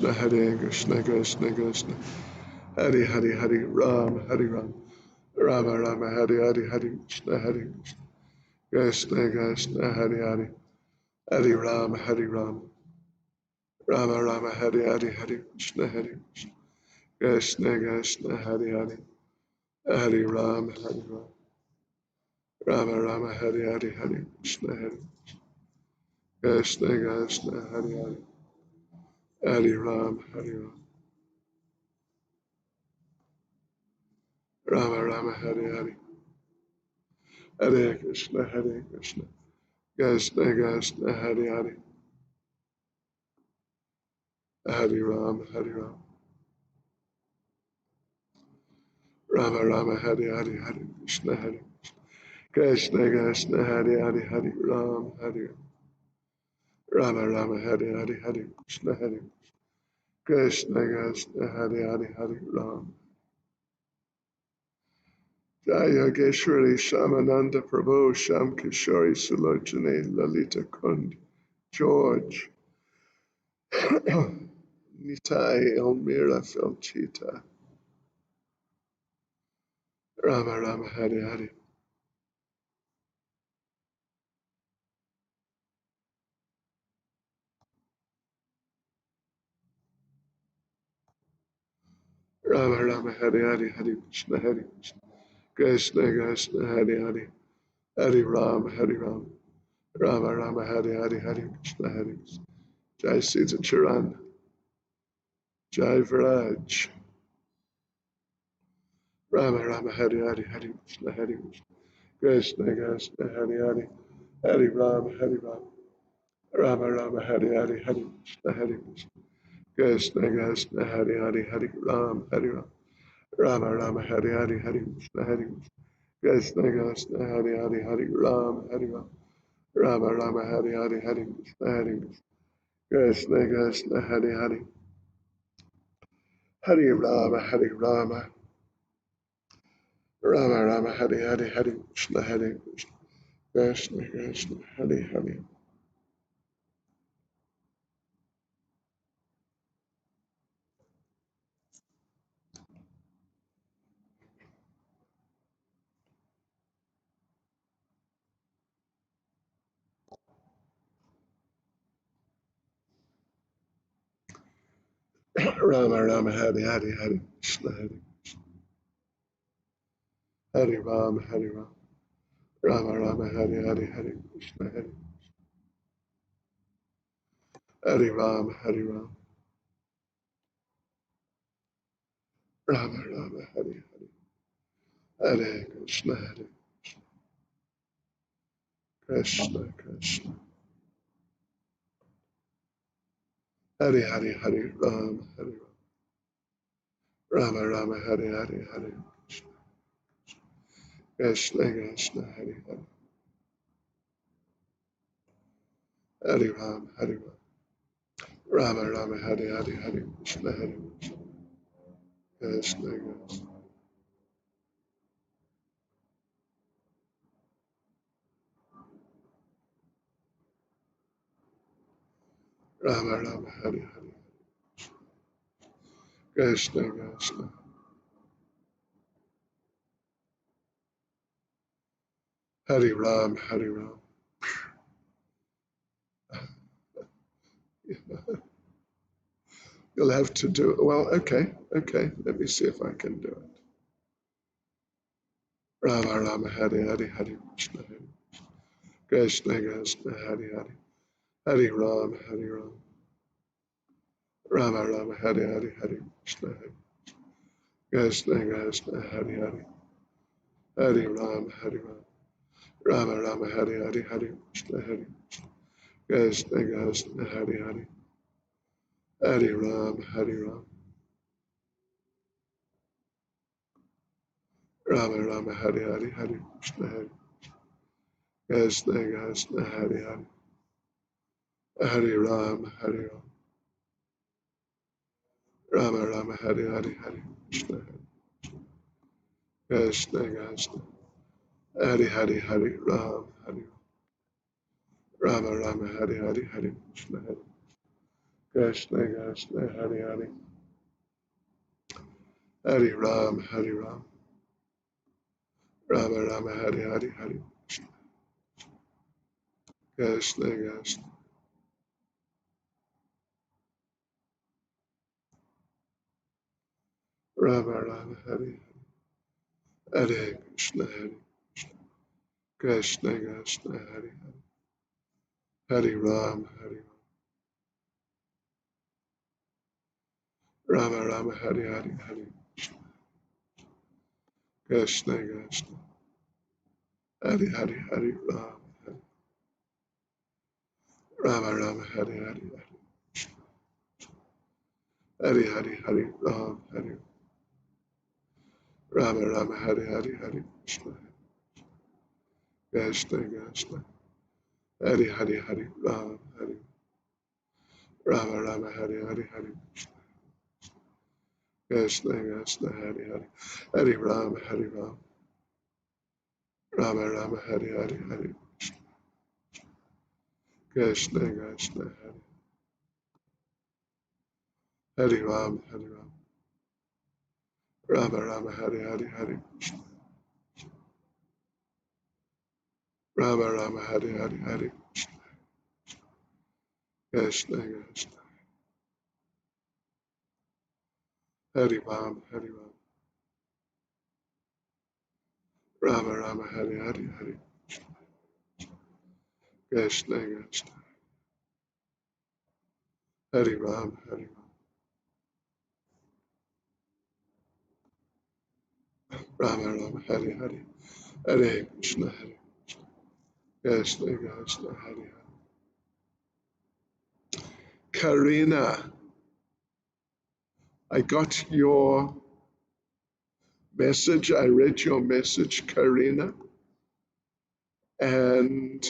Hare Krishna, Krishna Krishna, Hare Hare, Hare Ram, Hare Ram, Rama Rama, Hare Hare, Hare Krishna, Hare Krishna, Krishna Krishna, Hare Hare, Hare Ram, Hare Ram, Rama Rama, Hare Hare, Hare Krishna, Krishna Krishna, Hare Hare, Hare Ram, Hare Ram, Rama Rama, Hare Hare, Hare Krishna, Krishna Krishna, Hare Hare, Hare Ram, Hare Ram, Rama Rama, Hare Hare, Hare Krishna, Krishna Krishna, Hare Hare, Hare Ram, Hare Ram, Rama Rama, Hare Hare, Hare Krishna, Krishna Krishna, Hare Hare, Hare Ram, Hare Rama Rama, Hare Hare, Hare Krishna, Krishna Krishna, Hare Hare, Hare Ram. Jai Yogeshwari Shamananda Prabhu Sham Kishori Sulochane Lalita Kund George Nitai Elmira Felchita Rama Rama, Hare Hare, Rama Rama, Hare Hare, Hare Krishna, Krishna Krishna, Hare Hare, Hare Ram, Hare Ram, Rama Rama, Hare Hare, Hare Krishna, Krishna. Jai Sita Charan, Jai Viraj, Rama Rama, Hare Hare, Hare Krishna, Krishna Krishna, Hare Hare, Hare Ram, Hare Ram, Rama Rama, Hare Hare, Hare Krishna, Krishna Krishna, Hare Hare, Hare Ram, Hare Ram, Rama Rama, Hare Hare, Hare Krishna, Krishna Krishna, Hare Hare, Hare Ram, Hare Ram, Rama Rama, Hare Hare, Hare Krishna, Krishna Krishna, Hare Hare, Hare Rama, Hare Rama, Rama Rama, Hare Hare, Hare Krishna, Krishna Krishna, Hare Hare. Rama Rama, Hare Hare, Hare Krishna, Hare Rama, Hare Rama, Rama Rama, Hare Hare, Hare Krishna, Hare Rama, Hare Rama, Rama Rama, Hare Hare Krishna, Krishna Krishna, Hare Hare, Hare Rama, Hare Rama, Rama Rama, Hare Hare, Hare Krishna Krishna, Hare Hare Rama, Hare Rama, Rama Rama, Hare Hare, Hare Krishna, Krishna Krishna, Rama Rama, Hare Hare, Krishna Krishna, Hare Ram, Hare Ram. You'll have to do it. Well, okay. Let me see if I can do it. Rama Rama, Hare Hare, Hare Krishna, Krishna Krishna, Hare Hare, Hare Ram, Hare Ram, Rama Rama, Hare Hare, Hare Krishna, Krishna Krishna, Hare Hare, Hare Ram, Hare Ram, Rama Rama, Hare Hare, Hare Krishna, Krishna Krishna, Hare Hare, Hare Ram, Hare Ram, Rama Rama, Hare Hare, Hare Krishna, Krishna Krishna, Hare Hare, Hare Ram, Hare Ram, Rama Rama, Hare Hare, Hare Krishna, Krishna Krishna, Hare Hare, Hare Ram, Hare Rama Rama, Hare Hare, Hare Krishna, Krishna Krishna, Hare Hare, Hare Ram, Hare Ram, Rama Rama, Hare Hare, Hare Krishna Krishna, Rama Rama, Hare Hare Krishna, Hare Krishna Krishna, Hare Hare Ram, Hare Rama Rama, Hare Hare, Hare Krishna Krishna, Hare Hare, Hare Ram, Rama Rama, Hare Hare, Hare Hare, Hare Ram, Hare Rama Rama, Hare Hare, Hare Krishna Krishna, Hare Hare, Hare Ram, Hare Rama Rama, Hare Hare, Hare Krishna Krishna, Hare Hare, Hare Ram, Hare Ram, Rama Rama, Hare Hare, Hare Krishna Krishna, Hare Ram, Hare Ram, Rama Rama, Hare Hare, Hare Rama Rama, Hare Hare, Hare Krishna Krishna, Hare Ram, Hare Ram, Rama Rama, Hare Hare, Hare Krishna Krishna, Hare Ram, Hare Ram, Rama Rama, Hare Hare, Hare Krishna, Hare Krishna Krishna, Hare Hare. Karina, I got your message. I read your message, Karina. And,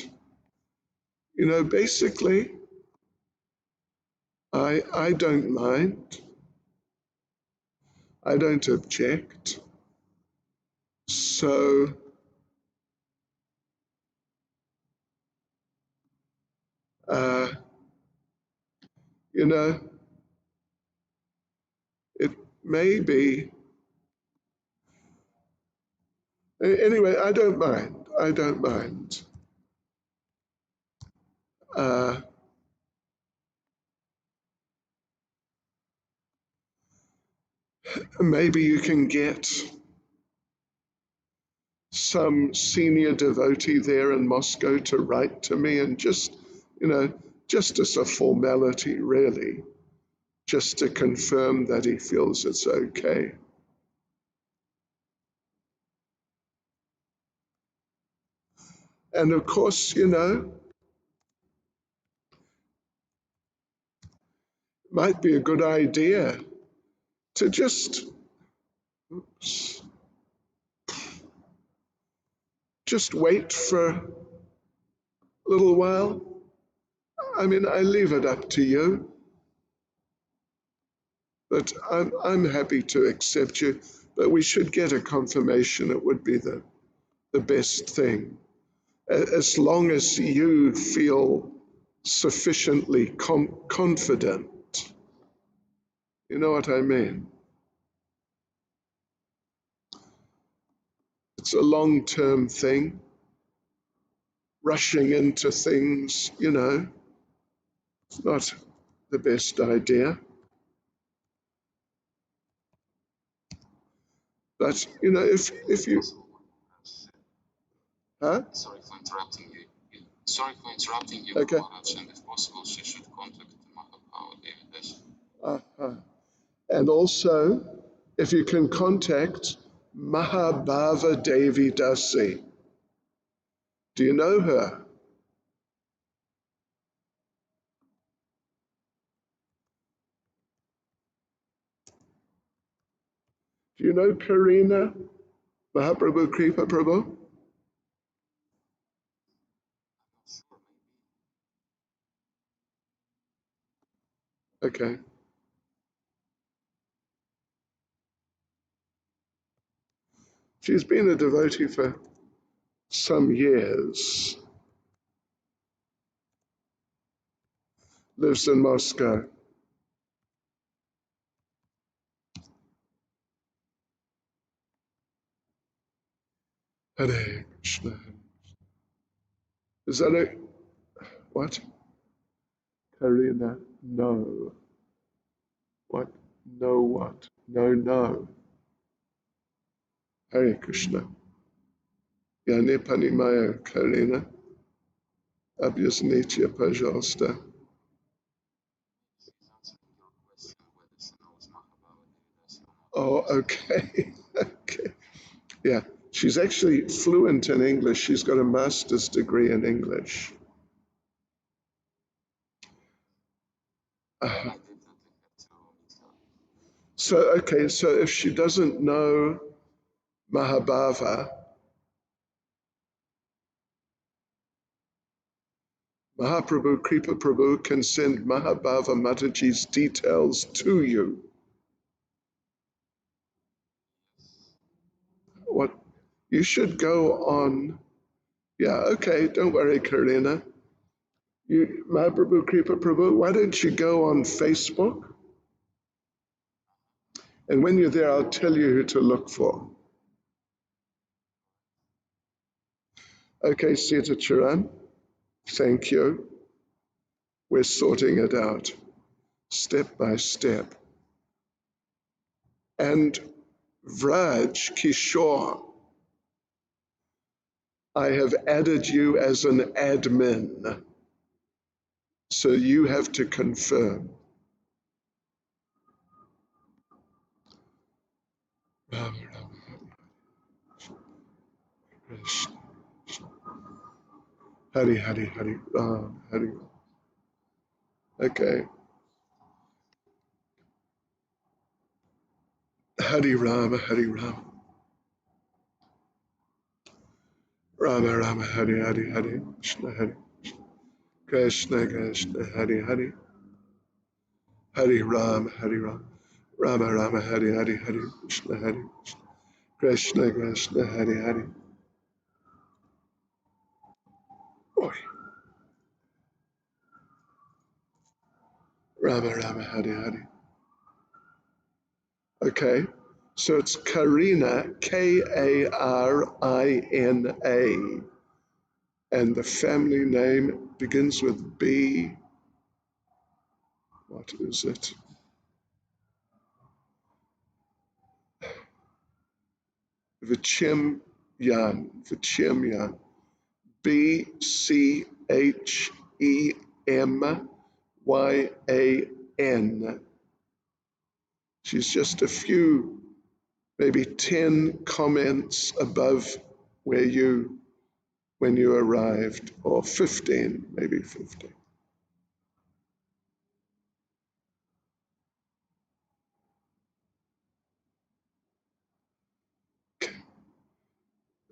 basically, I don't mind. I don't object. So, uh, you know, it may be. Anyway, I don't mind. I don't mind. Maybe you can get some senior devotee there in Moscow to write to me and just as a formality, really, just to confirm that he feels it's okay. And of course, might be a good idea to just wait for a little while. I mean, I leave it up to you, but I'm happy to accept you. But we should get a confirmation. It would be the best thing, as long as you feel sufficiently confident. You know what I mean? It's a long-term thing. Rushing into things, it's not the best idea. But, if you... Huh? Sorry for interrupting you, Okay. Maharaj, and if possible, she should contact Mahaprabhu David Dash. Uh-huh. And also, if you can contact Mahabhava Devi Dasi. Do you know her? Do you know Karina Mahaprabhu Kripa Prabhu? Okay. She's been a devotee for some years. Lives in Moscow. Hare Krishna. Is that a what? Karina? No. What? No what? No, no. Hare Krishna. Я не понимаю, Карина. Объясните, пожалуйста. She's answering your question whether she knows Mahabharata Devidasi or not. Oh, okay. Okay. Yeah. She's actually fluent in English. She's got a master's degree in English. I definitely have to meet her. So, okay, so if she doesn't know Mahabharata, Mahaprabhu, Kripa Prabhu can send Mahabharata Mataji's details to you. Yes. What you should go on. Yeah, okay, don't worry, Karina. You, Mahaprabhu, Kripa Prabhu, why don't you go on Facebook? And when you're there, I'll tell you who to look for. Okay, Sita Charan, thank you. We're sorting it out step by step. And Vraj Kishore, I have added you as an admin, so you have to confirm. Ram, Ram, Krishna, Hari, Hari, Hari, Ram, Hari, Ram. Okay. Hari Rama, Hari Rama. Rama, Rama, Hari, Hari, Hari, Krishna, Hari, Krishna, Krishna, Hari, Hari. Hari Ram, Hari Ram. Rama, Rama, Hari, Hari, Hari, Krishna, Hari, Krishna, Krishna, Hari, Hari. Oi. Rama, Rama, Hari, Hari. Okay, so it's Karina, Karina, and the family name begins with B. What is it? Vichemyan, Bchem Yan. She's just a few, maybe 10 comments above where when you arrived, or 15, maybe 15.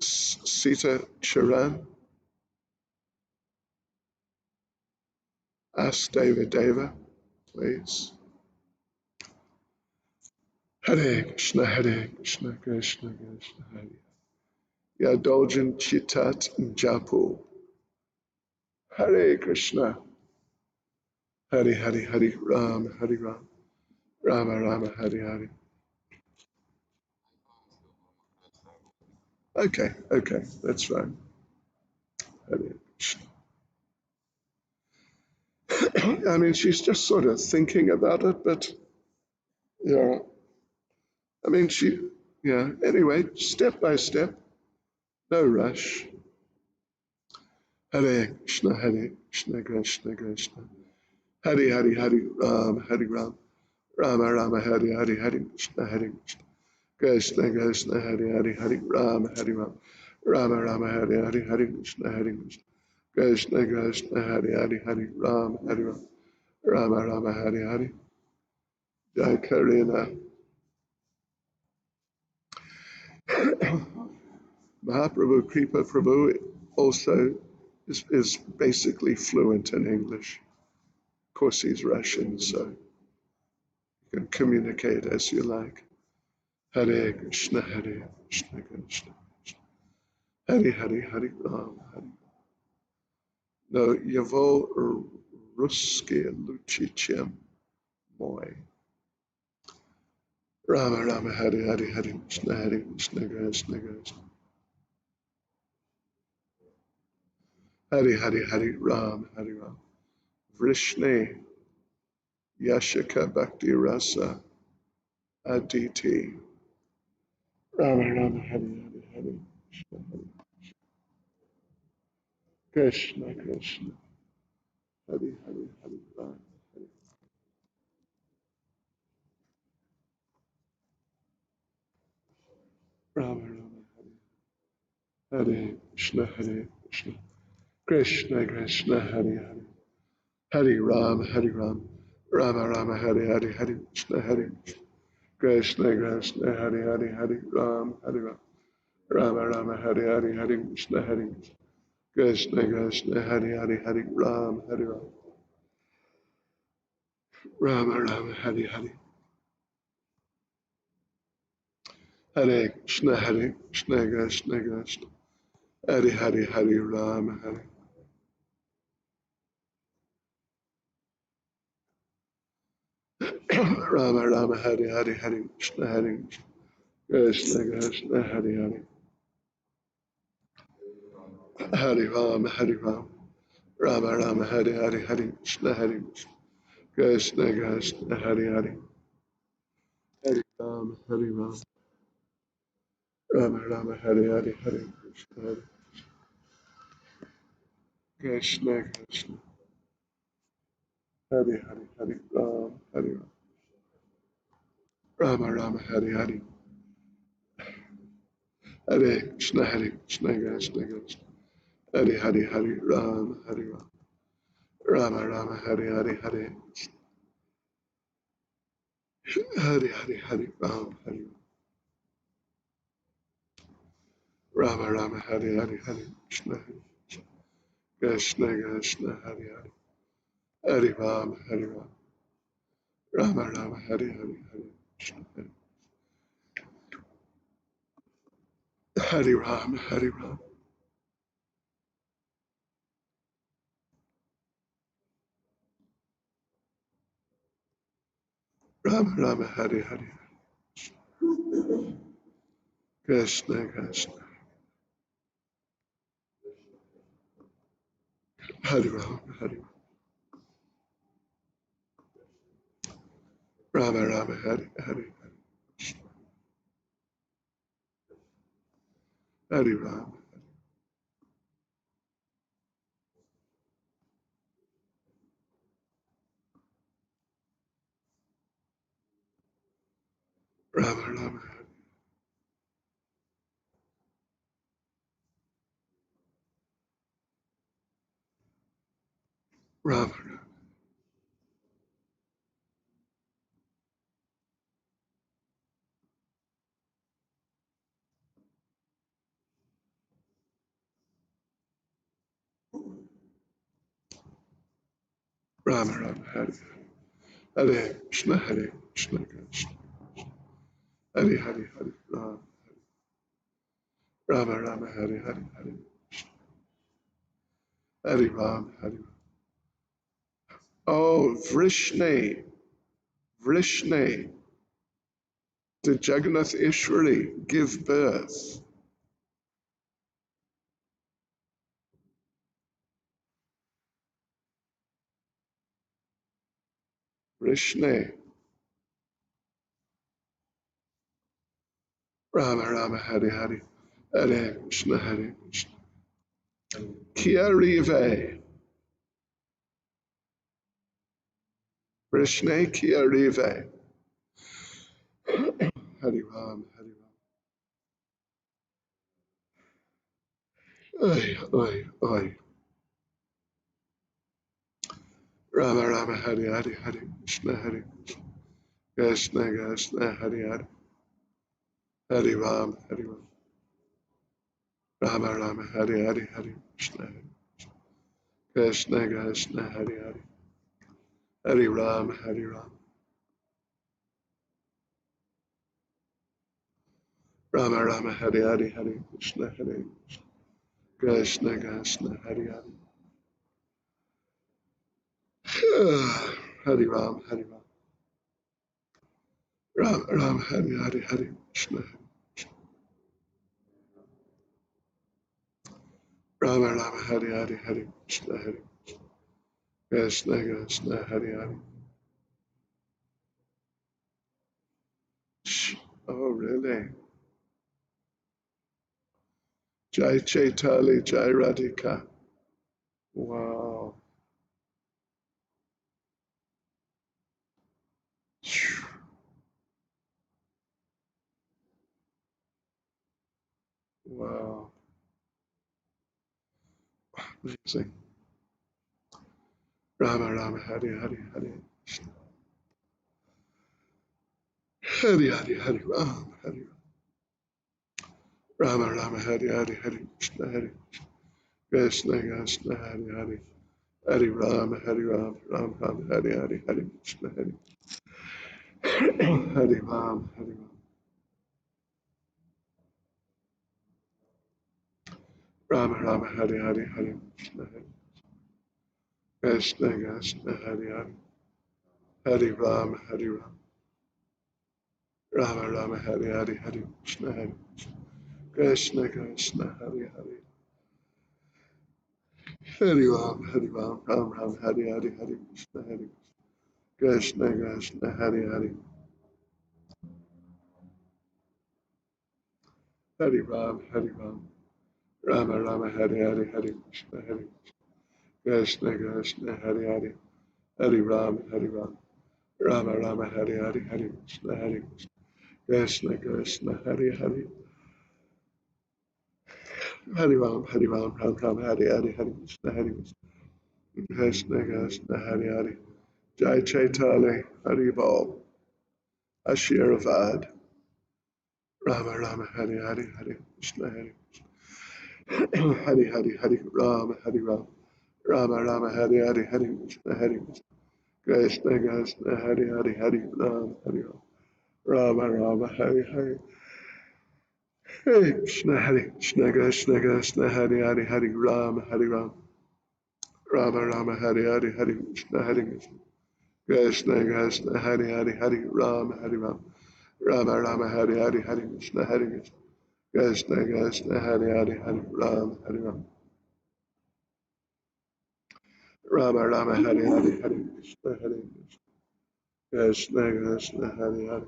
Sita Charan, ask Deva, please. Hare Krishna, Krishna Krishna, Hare. Yadoljan Chitat Japu. Hare Krishna. Hare Hare Hare Ram, Hare Ram. Rama Rama, Hare Hare. Okay, that's fine. Hare Krishna. I mean, she's just sort of thinking about it, but yeah. I mean, anyway, step by step, no rush. Hare Krishna, Krishna Krishna. Hare Hare Hare Ram, Hare Ram. Rama Rama, Hare Hare, Hare Krishna, Hare Krishna. Krishna Krishna, Hare Hare, Hare Ram, Hare Ram. Rama Rama, Hare Hare, Hare Krishna, Hare Krishna. Krishna Krishna, Hare Hare, Hare Ram, Hare Ram. Rama Rama, Hare Hare. Jai Karina. Mahaprabhu Kripa Prabhu also is basically fluent in English. Of course, he's Russian, so you can communicate as you like. Hare Krishna, Hare Krishna, Krishna Krishna. Hare Hare, Hare Ram, Hare. No, Yavo Ruski Luchichem Moy. Rama Rama, Hare Hare, Hare Krishna, Krishna Krishna. Hari Hari Hari Ram, Hari Ram. Vrishne, Yashika Bhakti Rasa, Aditi. Rama Rama Hari Hari Hari. Krishna Krishna. Hari Hari Hari Ram. Hari Rama Rama Hari. Hare Krishna Hare Krishna. Krishna Krishna Hari Hari. Hari Ram Hari Ram. Rama Rama Hari Hari Hari Krishna Hari. Krishna Krishna Hari Hari Hari Ram Hari Ram. Rama Rama Hari Hari Hari Krishna Hari. Krishna Krishna Hari Hari Hari Ram Hari Ram. Rama Rama Hari Hari. Hare Krishna Hare Krishna Krishna Krishna. Hari Hari Hari Rama Hari. Rama Rama Hari Hari Hari Krishna Hari. Krishna Krishna Hari Hari. Hari Ram Hari Ram. Rama Rama Hari Hari Hari Krishna Hari. Krishna Krishna Hari Hari. Hari Ram Hari Ram. Rama Rama Hari Hari Hari Krishna Hari. Krishna Krishna Hari Hari Hari Ram Hari Ram. Rama Rama Hari Hari. Hare Krishna Hare Krishna Krishna Krishna. Hare Hare Hare Ram Hare Ram. Rama Rama Hare Hare Hare. Hare Hare Hare Ram Hare Ram. Rama Rama Hare Hare Hare Krishna Hare Krishna Krishna Hare Hare. Hare Ram Hare Ram. Rama Rama Hare Hare Hare Krishna Hare. Hare Ram Hare Ram. Rama Rama Hare Hare. Krishna Krishna. Hare Ram Hare Ram. Rama Rama Hare Hare. Hare Ram. Rama Rama Hare. Rama Rama Rama Hare Hare Krishna Hare Krishna Krishna Hare Hare Hare Ram Rama Rama Hare Hare Hare Hare Ram Hare Ram. Oh, Vrishne, Vrishne, did Jagannath Ishwari give birth? Vrishne, Rama Rama Hare Hare Hare Krishna Hare Krishna. Kiarive, Vrishne Kiarive. Hare Ram Hare Ram. Oi, oi, oi. Rama Rama Hare Hare Hare Krishna Hare Krishna Krishna Hare Hare. Hare Ram Hare Ram. Rama Rama Hare Hare Hare Krishna Hare Krishna Krishna Hare Hare. Hare Ram Hare Ram. Rama Rama Hare Hare Hare Krishna Hare Krishna Krishna Hare Hare. Hare Ram Hare Ram. Ram Ram Hare Hare Hare Krishna Hare. Rama Rama Hari Hari Hari Krishna Krishna Krishna Hari Hari. Oh, really? Jai Chaitali, Jai Radhika. Wow. Wow. Amazing. Rama Rama Hari Hari Hari. Hari Hari Hari Rama Hari Rama Rama Hari Hari Hari Krishna Hari Krishna Krishna Hari Hari Hari Rama Hari Rama Rama Rama Hari Hari Hari Krishna Hari Hari Rama Hari Rama Rama Rama Hari Hari Hari Krishna Hari Krishna Krishna Hari Hari Hari Rama Hari Rama Rama Rama Hari Hari Hari Krishna Hari Krishna Krishna Hari Hari Hari Ram Ram Ram Hari Hari Hari Krishna Hari Krishna Krishna Hari Hari Hari Ram Rama Rama Hari Hari Hari Krishna Hari Krishna Krishna Hari Hari Hari Ram Rama Rama Hari Hari Hari Krishna Hari Krishna Krishna Hari Hari Hari Ram Ram Ram Hari Hari Hari Krishna Hari Krishna Krishna Hari Hari Jai Chaitanya Hari Bol Ashiravad Rama Rama Hari Hari Hari Krishna Hari Hari Hari Hari Rama Hari Rama Rama Hari Hari Hari Krishna Hari Krishna Krishna Hari Hari Hari Rama Hari Rama Rama Hari Hari Hari Krishna Hari Krishna Krishna Krishna Hari Hari Hari Rama Rama Rama Hari Hari Hari Krishna Hari Krishna Krishna Hari Hari Hari Rama Rama Rama Hari Hari Hari Krishna Hari Krishna Krishna Hari Hari Hari Rama Rama Rama Hari Hari Hari Krishna Hari Krishna Krishna Hari Hari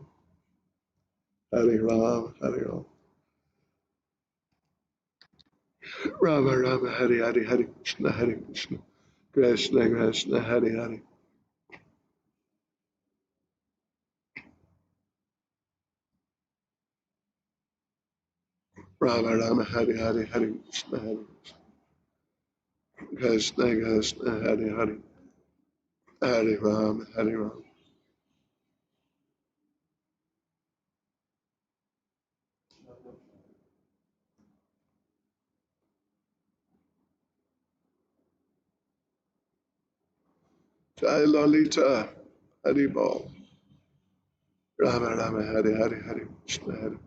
Hari Ram Rama Rama Hari Hari Hari Krishna Krishna Krishna Hari Hari Rama Rama Hari Hari Hari Krishna Krishna Krishna Hari Hari Hari Ram Jai Lalita Hari Bol Rama Rama Hari Hari Hari Krishna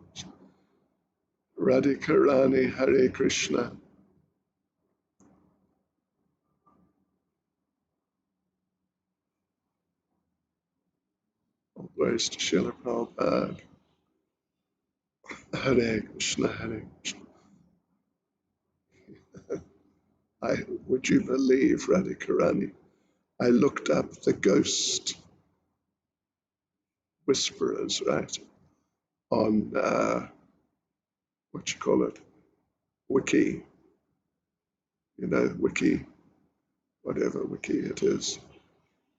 Radhikarani Hare Krishna. All glories to Srila Prabhupada. Hare Krishna, Hare Krishna. Would you believe, Radhikarani? I looked up the ghost whisperers, right, on what you call it, Wiki. You know, Wiki, whatever Wiki it is.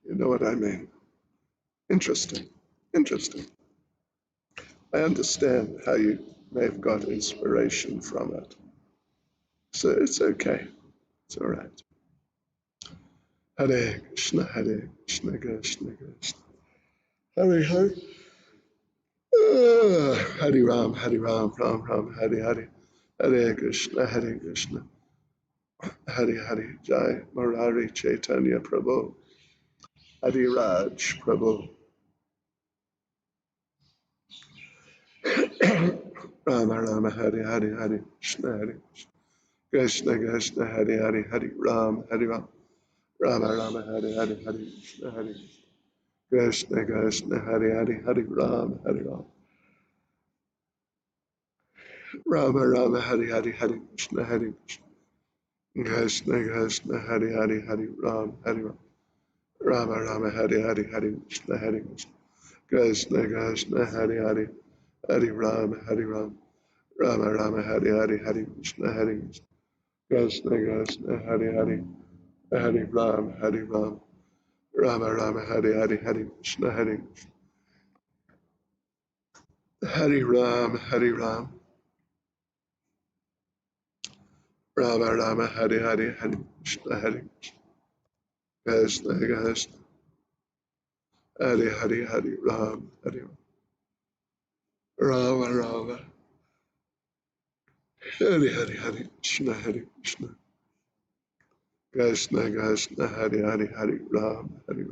You know what I mean? Interesting, interesting. I understand how you may have got inspiration from it. So it's okay. It's all right. Hare Krishna, Hare Krishna, Krishna Krishna. Hare Hare. Hari Ram, Ram Ram, Hari Hari. Hare Krishna, Hare Krishna. Hari Hari. Jai Murari Chaitanya Prabhu. Hari Raj Prabhu. Rama Rama Hari Hari Hari Krishna Hari Krishna Krishna Hari Hari Hari Ram Hari Ram Rama Rama Hari Hari Hari Krishna Hari Krishna Krishna Hari Hari Hari Ram Hari Ram Rama Rama Hari Hari Hari Krishna Hari Krishna Krishna Krishna Hare Hare Hare Ram Hare Ram Rama Rama Hare Hare Hare Krishna Hare Krishna Krishna Hare Hare Hare Ram Hare Ram Rama Rama Hare Hare Hare Krishna Hare Krishna Krishna Hare Hare Hare Ram Hare Ram Rama Rama Hare Hare Hare Krishna Hare Hare Ram Hare Ram Rama Rama Hare Hare Hare Krishna Hare Krishna Krishna Hare Hare Hare Ram Hare Rama Rama Hare Hare Hare Krishna Hare Krishna Krishna Krishna Hare Hare Hare Ram Hare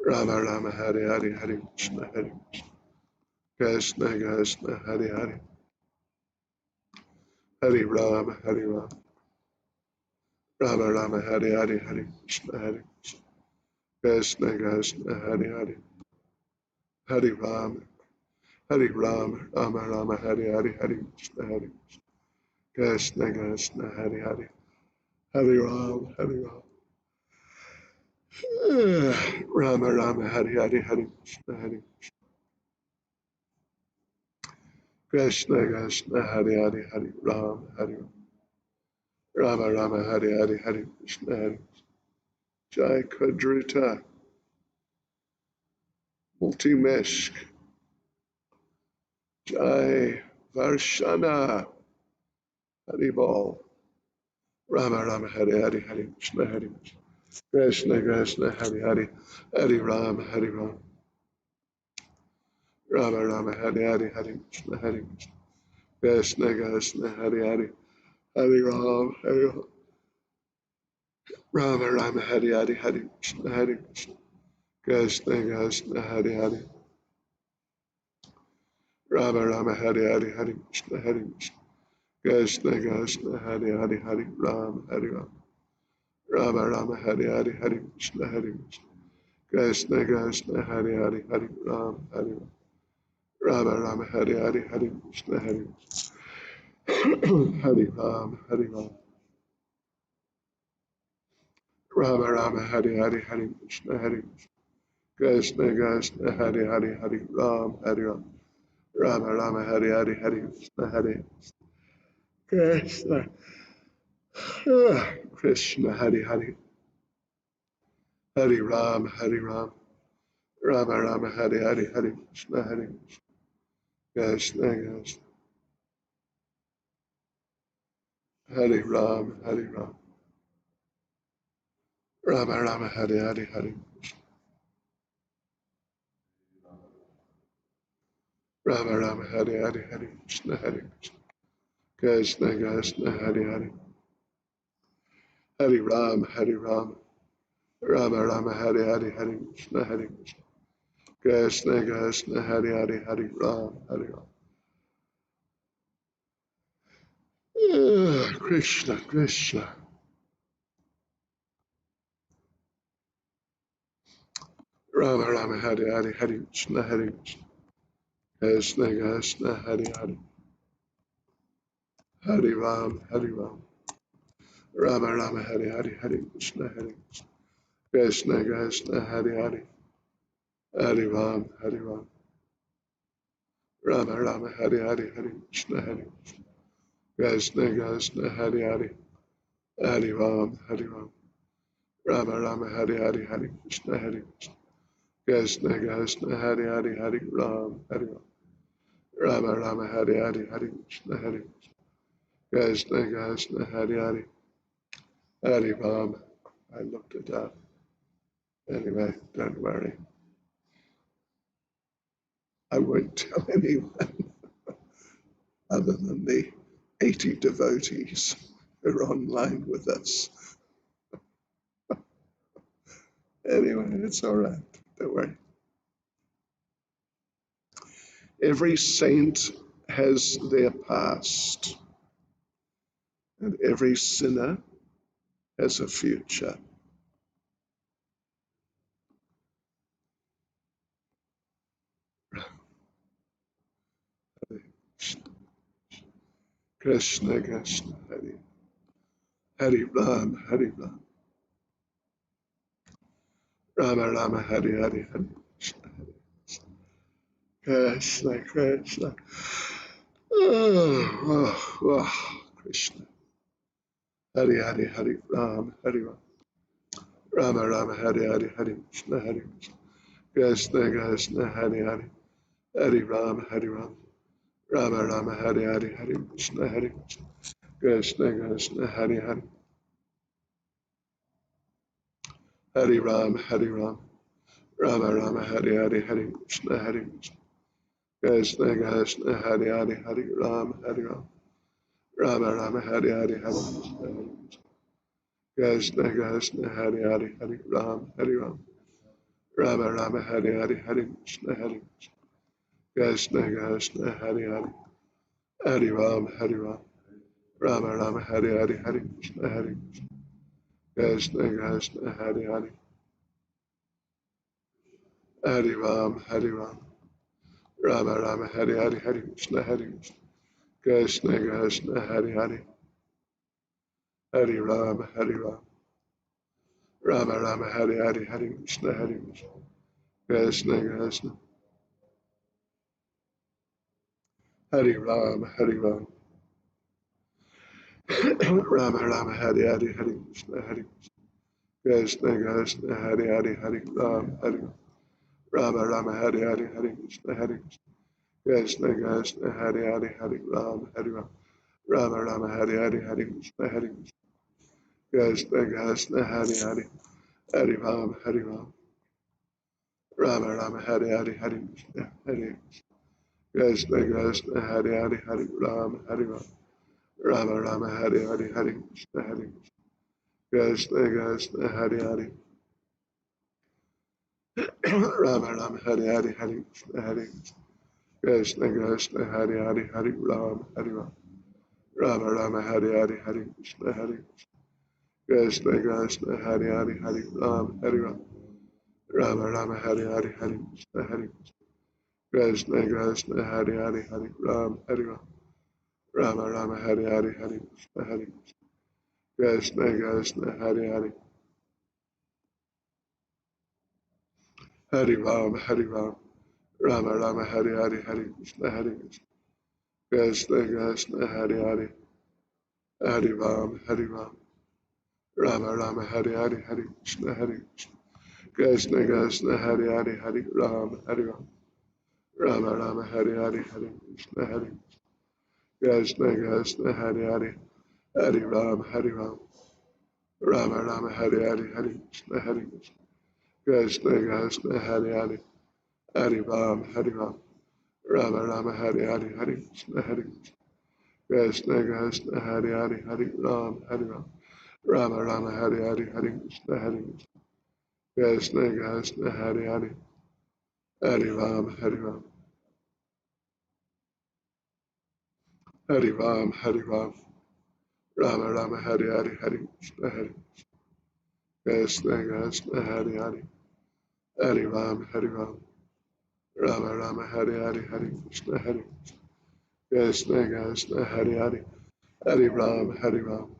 Rama Rama Hare Hare Hare Krishna Hare Krishna Krishna Hare Hare Hare Ram Hare Ram Rama Rama Hare Hare Hare Krishna Hare Krishna Krishna Hare Hare Hare Ram Rama Rama Hare Hare Hare Krishna Hare Krishna Krishna Hare Hare Hare Ram Rama Rama Hare Hare Hare Krishna Hare Krishna Krishna Hare Hare Hare Ram Rama Rama Hare Hare Hare Krishna Hare Jai Kadruta Multimeshk Jai Varshana Haribol Rama Rama Hare Hare Hare Krishna Krishna Krishna Hare Hare Hare Ram Rama Rama Hare Hare Hare Krishna Krishna Krishna Hare Hare Hare Ram Rama Rama Hare Hare Hare Krishna Krishna Krishna Hare Hare Rama Rama Hare Hare Hare Krishna Krishna Krishna Hare Hare Hare Ram Rama Rama Hare Hare Hare Krishna Krishna Krishna Hare Hare Hare Ram Rama Rama Hare Hare Hare Krishna Hare Ram Rama Rama Hare Hare Hare Krishna Krishna Krishna Hare Hare Hare Ram Rama Rama Hare Hare Hare Krishna Krishna Hare Ram Rama Rama Hare Hare Krishna Krishna Krishna Hare Ram Rama Rama Hare Rama Rama Hare Krishna Krishna Krishna Hare Ram Rama Rama Hare Krishna Krishna Krishna Hare Ram Krishna Krishna Rama Rama Hare Krishna Krishna Krishna Hare Ram Rama Rama Hare Krishna Krishna Krishna Hare Ram Rama Rama Hare Krishna Krishna Krishna Hare Ram Rama Rama Hare Krishna Krishna Krishna Hare Ram Rama Rama Hare Krishna Krishna Krishna Hare Ram. I looked it up. Anyway, don't worry. I won't tell anyone other than the 80 devotees who are online with us. Anyway, it's all right. Don't worry. Every saint has their past, and every sinner has a future. Krishna Krishna Hare Hari Ram, Hari Ram. Rama Rama, Hari Hari, Hari Krishna, Krishna, Krishna. Krishna. Hari Hari, Hari Ram, Hari Ram. Rama Rama, Hari Hari, Hari Krishna, Hari Krishna. Krishna, Krishna, Hari Hari. Hari Ram, Hari Ram. Rama Rama, Hari Hari, Hari Krishna, Hari Krishna. Krishna, Krishna, Hari Hari. Hari Ram, Hari Ram. Rama Rama, Hari Hari, Hari Krishna, Hari Krishna. Krishna, Krishna, Hari Hari, Hari Ram, Hari Ram. Rama Rama, Hari Hari, Hari Krishna, Hari Krishna. Krishna, Krishna, Hari Hari, Hari Ram, Hari Ram. Rama Rama, Hari Hari, Hari Krishna, Hari Krishna. Krishna, Krishna, Hari Hari. Hari Ram, Hari Ram. Rama Rama, Hari Hari, Hari Krishna, Hari Krishna. Krishna, Krishna, Hari Hari. Hari Ram, Hari Ram. Rama Rama, Hari Hari, Hari Krishna, Hari Krishna. Krishna, Krishna, Hari Hari. Hari Ram, Hari Ram. Rama Rama, Hari Hari, Hari Krishna, Hari Krishna. Krishna, Krishna. Hari Ram, Hari Ram. Rama Rama, Hari Hari, Hari Krishna, Hari Krishna. Krishna, Hari Hari, Hari Ram, Hari Ram. Rama Rama, Hari Hari, Hari Krishna, Hari Krishna. Krishna, Hari Hari, Hari Ram, Hari Ram. Rama Rama, Hari Hari, Hari Krishna, Hari Krishna. Krishna, Hari Hari, Hari Ram, Hari Ram. Rama Rama, Hari Hari, Hari Krishna, Hari Krishna. Krishna, Hari Hari, Hari Ram, Hari Ram. Rama Rama, Hari Hari, Hari Krishna, Hari Krishna. Krishna, Hari Hari. Rama Rama, Hari Hari, Hari Krishna, Hari Krishna. Krishna, Hari Hari, Hari Ram, Hari Ram. Rama Rama, Hari Hari, Hari Krishna, Hari Krishna. Krishna, Hari Hari, Hari Ram, Hari Ram. Rama Rama, Hari Hari, Hari Krishna, Hari Krishna. Krishna, Hari Hari, Hari Ram, Hari Ram. Rama Rama, Hari Hari, Hari Krishna, Hari Krishna. Krishna, Hari Hari. Hari Ram, Hari Ram. Rama Rama, Hari Hari, Hari Krishna, Hari Krishna. Krishna, Hari Hari. Hari Ram, Hari Ram. Rama Rama, Hari Hari, Hari Krishna, Hari Krishna. Krishna, Hari Hari, Hari Ram, Hari Ram. Rama Rama, Hari Hari, Hari Krishna, Hari Krishna. Krishna, Hari Hari. Hari Ram, Hari Ram. Rama Rama, Hari Hari, Hari Krishna, Hari Krishna. Krishna, Hari Hari. Hari Ram, Hari Ram. Rama Rama, Hari Hari, Hari Krishna, Hari Krishna. Krishna, Hari Hari, Hari Ram, Hari Ram. Rama Rama, Hari Hari, Hari Krishna, Hari Krishna. Krishna, Hari Hari. Hari Ram, Hari Ram. Hari Ram, Hari Ram. Rama Rama, Hari Hari, Hari Krishna, Hari Krishna. Krishna, Hari Hari. Hari Ram, Hari Ram. Rama Rama, Hari Hari, Hari Krishna, Hari Krishna. Krishna, Hari Hari. Hari Ram, Hari Ram.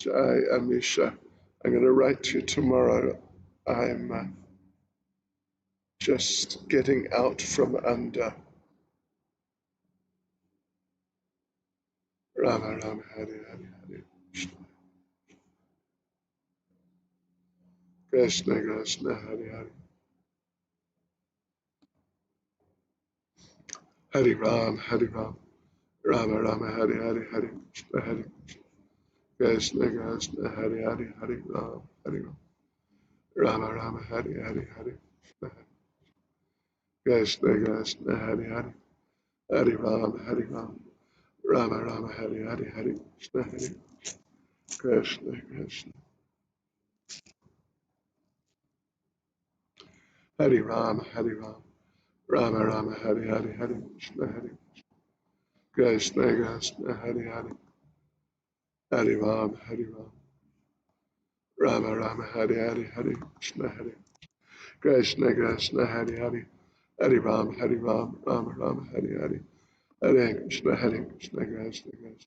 Jai Amisha. I'm going to write to you tomorrow. I'm just getting out from under. Rama Rama, Hari Hari, Hari Krishna. Krishna, Hari Hari. Hari Ram, Hari Ram. Rama Rama, Hari Hari, Hari Krishna, Hari Krishna. Krishna, Hari Hari, Hari Ram, Hari Ram. Rama Rama, Hari Hari, Hari Krishna. Krishna, Hari Hari. Hari Ram, Hari Ram. Rama Rama, Hari Hari, Hari Krishna, Hari Krishna. Krishna. Hari Ram, Hari Ram. Rama Rama, Hari Hari, Hari Krishna, Hari Krishna. Krishna, Hari Hari. Hari Ram, Hari Ram. Rama Rama, Hari Hari, Hari Krishna, Hari Krishna. Krishna, Hari Hari. Hari Ram, Hari Ram. Rama Rama, Hari Hari. Hare Krishna, Krishna Krishna. Krishna, Krishna.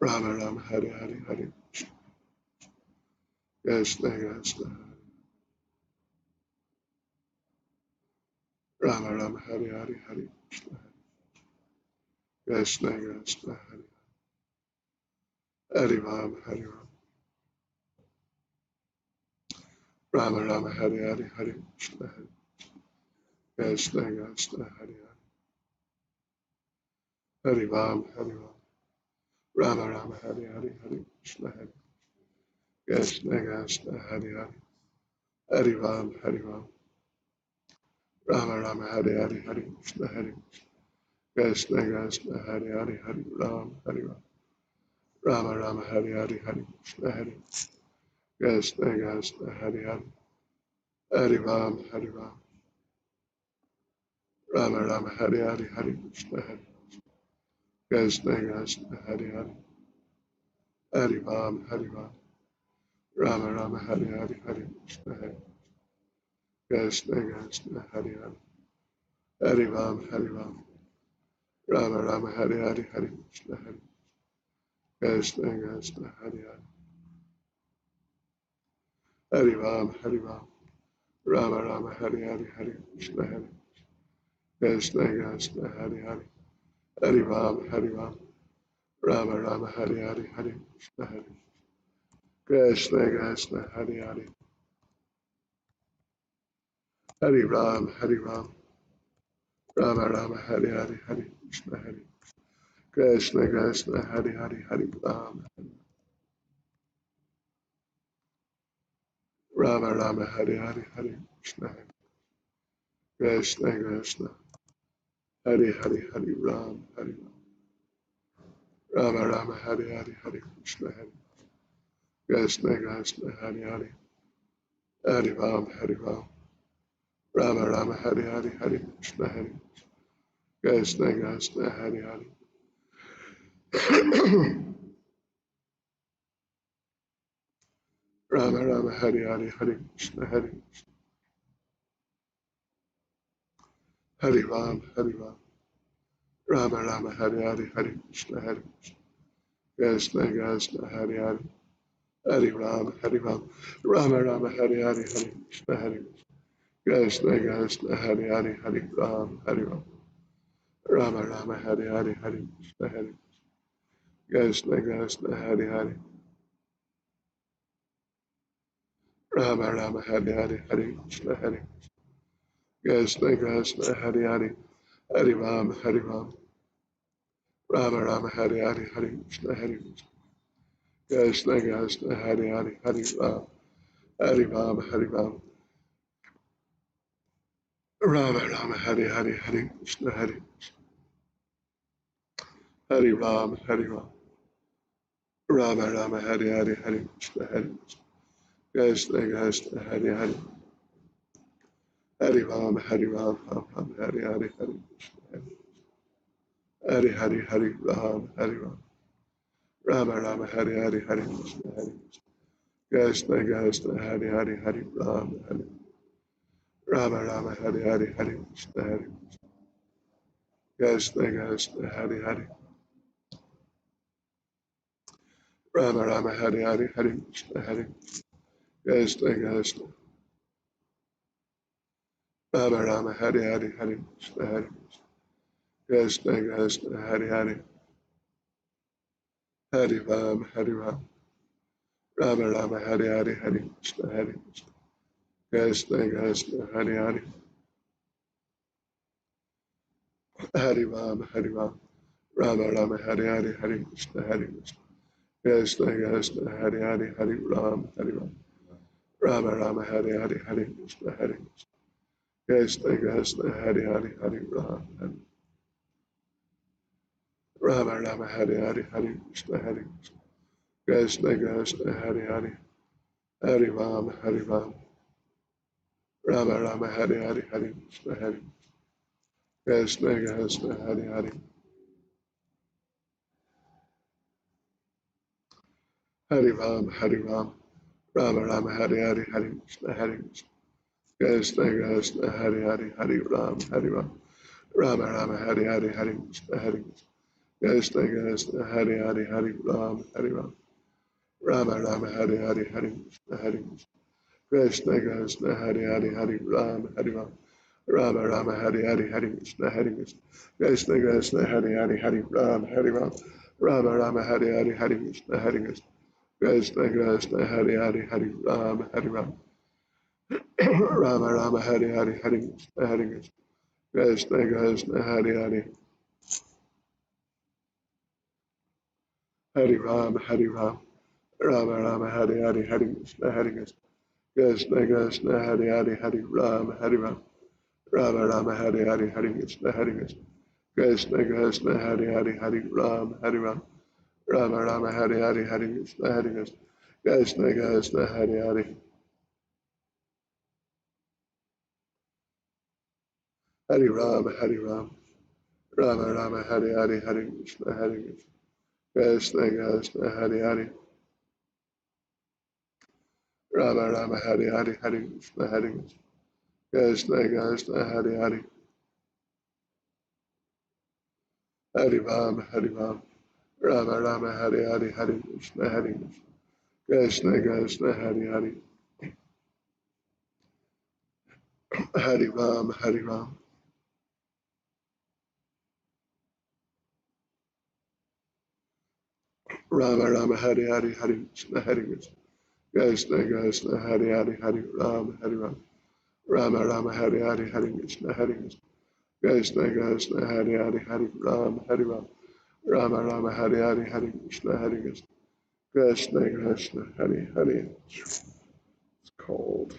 Rama Rama Hare Hare Hare Krishna Krishna Rama Rama Hare Hare Hare Krishna Krishna Hare Hare Ram Hare Ram Rama Rama Hare Hare Hare Krishna Krishna Hare Hare Ram Hare Ram Rama Rama Hare Hare Hare Krishna Krishna Hare Hare Ram Hare Ram Rama Rama Hare Hare Hare Krishna Krishna Hare Hare Ram Hare Ram Rama Rama Hare Hare Hare Krishna Krishna Hare Hare Ram Hare Ram Rama Rama Hare Hare Hare Krishna Krishna Hare Hare Ram Hare Ram Rama Rama Hare Hare Hare Krishna Krishna Hare Ram Hare Ram Rama Rama Hare Hare Hare Krishna Krishna Hare Ram Hare Ram Rama Rama Hare Hare Hare Krishna Krishna Hare Ram Hare Ram Rama Rama Hare Hare Hare Krishna Krishna Hare Ram Hare Ram Rama Rama Hare Hare Hare Krishna Krishna Hare Ram Rama Rama Hare Hare Krishna Krishna Hare Ram Hare Rama Rama Hare Krishna Krishna Hare Ram Rama Rama Hare Krishna Krishna Hare Rama Rama Hare Krishna Hare Ram Rama Rama Hare Krishna Krishna Krishna Hare Ram Rama Rama Hare Krishna Krishna Krishna Hare Ram Rama Rama Hare Krishna Krishna Rama Rama Hare Krishna Krishna Krishna Hare Ram Rama Rama Hare Krishna Krishna Krishna Hare Ram Rama Rama Hare Krishna Hare Ram Rama Rama Hare Krishna Krishna Krishna Hare Ram Ram Hare Ram Rama Rama Hare Krishna Krishna Hare Ram Rama Rama Hare Krishna Krishna Rama Rama Hare Krishna Krishna Rama Rama Hare Krishna Krishna Hare Ram Rama Rama Krishna Krishna Rama Rama Krishna Krishna Ram Rama Rama Krishna Krishna Ram Rama Rama Krishna Krishna Ram Rama Rama Krishna Krishna Ram Rama Rama Krishna Krishna Ram Rama Rama Krishna Krishna Krishna Hare Hare Hare Ram Hare Ram Rama Rama Hare Hare Hare Krishna Hare Krishna Krishna Hare Hare Hare Ram Hare Ram Rama Rama Hare Hare Hare Krishna Hare Krishna Krishna Hare Hare Hare Ram Hare Ram Rama Rama Hare Hare Hare Krishna Hare Krishna Krishna Hare Hare Hare Ram Hare Ram Rama Rama Hare Hare Hare Krishna Hare Krishna Krishna Hare Hare Hare Ram Hare Ram Rama Rama Hare Hare Hare Krishna Hare Krishna Krishna Hare Hare Hare Ram Hare Ram Rama Rama Hare Hare Hare Krishna Hare Krishna Krishna Hare Hare Hare Ram Hare Ram Rama Rama Hare Hare Hare Krishna Hare Krishna Krishna Hare Hare Hare Ram Hare Ram Rama Rama Hare Hare Hare Krishna Hare Krishna Krishna Hare Hare Rama Rama Hare Hare Hare Krishna Hare Krishna Krishna Hare Hare Hare Ram Hare Ram Rama Rama Hare Hare Hare Krishna Hare Krishna Krishna Hare Hare Hare Ram Hare Ram Rama Rama Hare Hare Hare Krishna Hare Krishna Krishna Hare Hare Hare Ram Hare Ram Rama Rama Hare Hare Hare Krishna Hare Krishna Krishna Hare Hare Hare Ram Hare Ram Rama Rama Hare Hare Hare Krishna Hare Krishna Krishna Hare Hare. It's cold.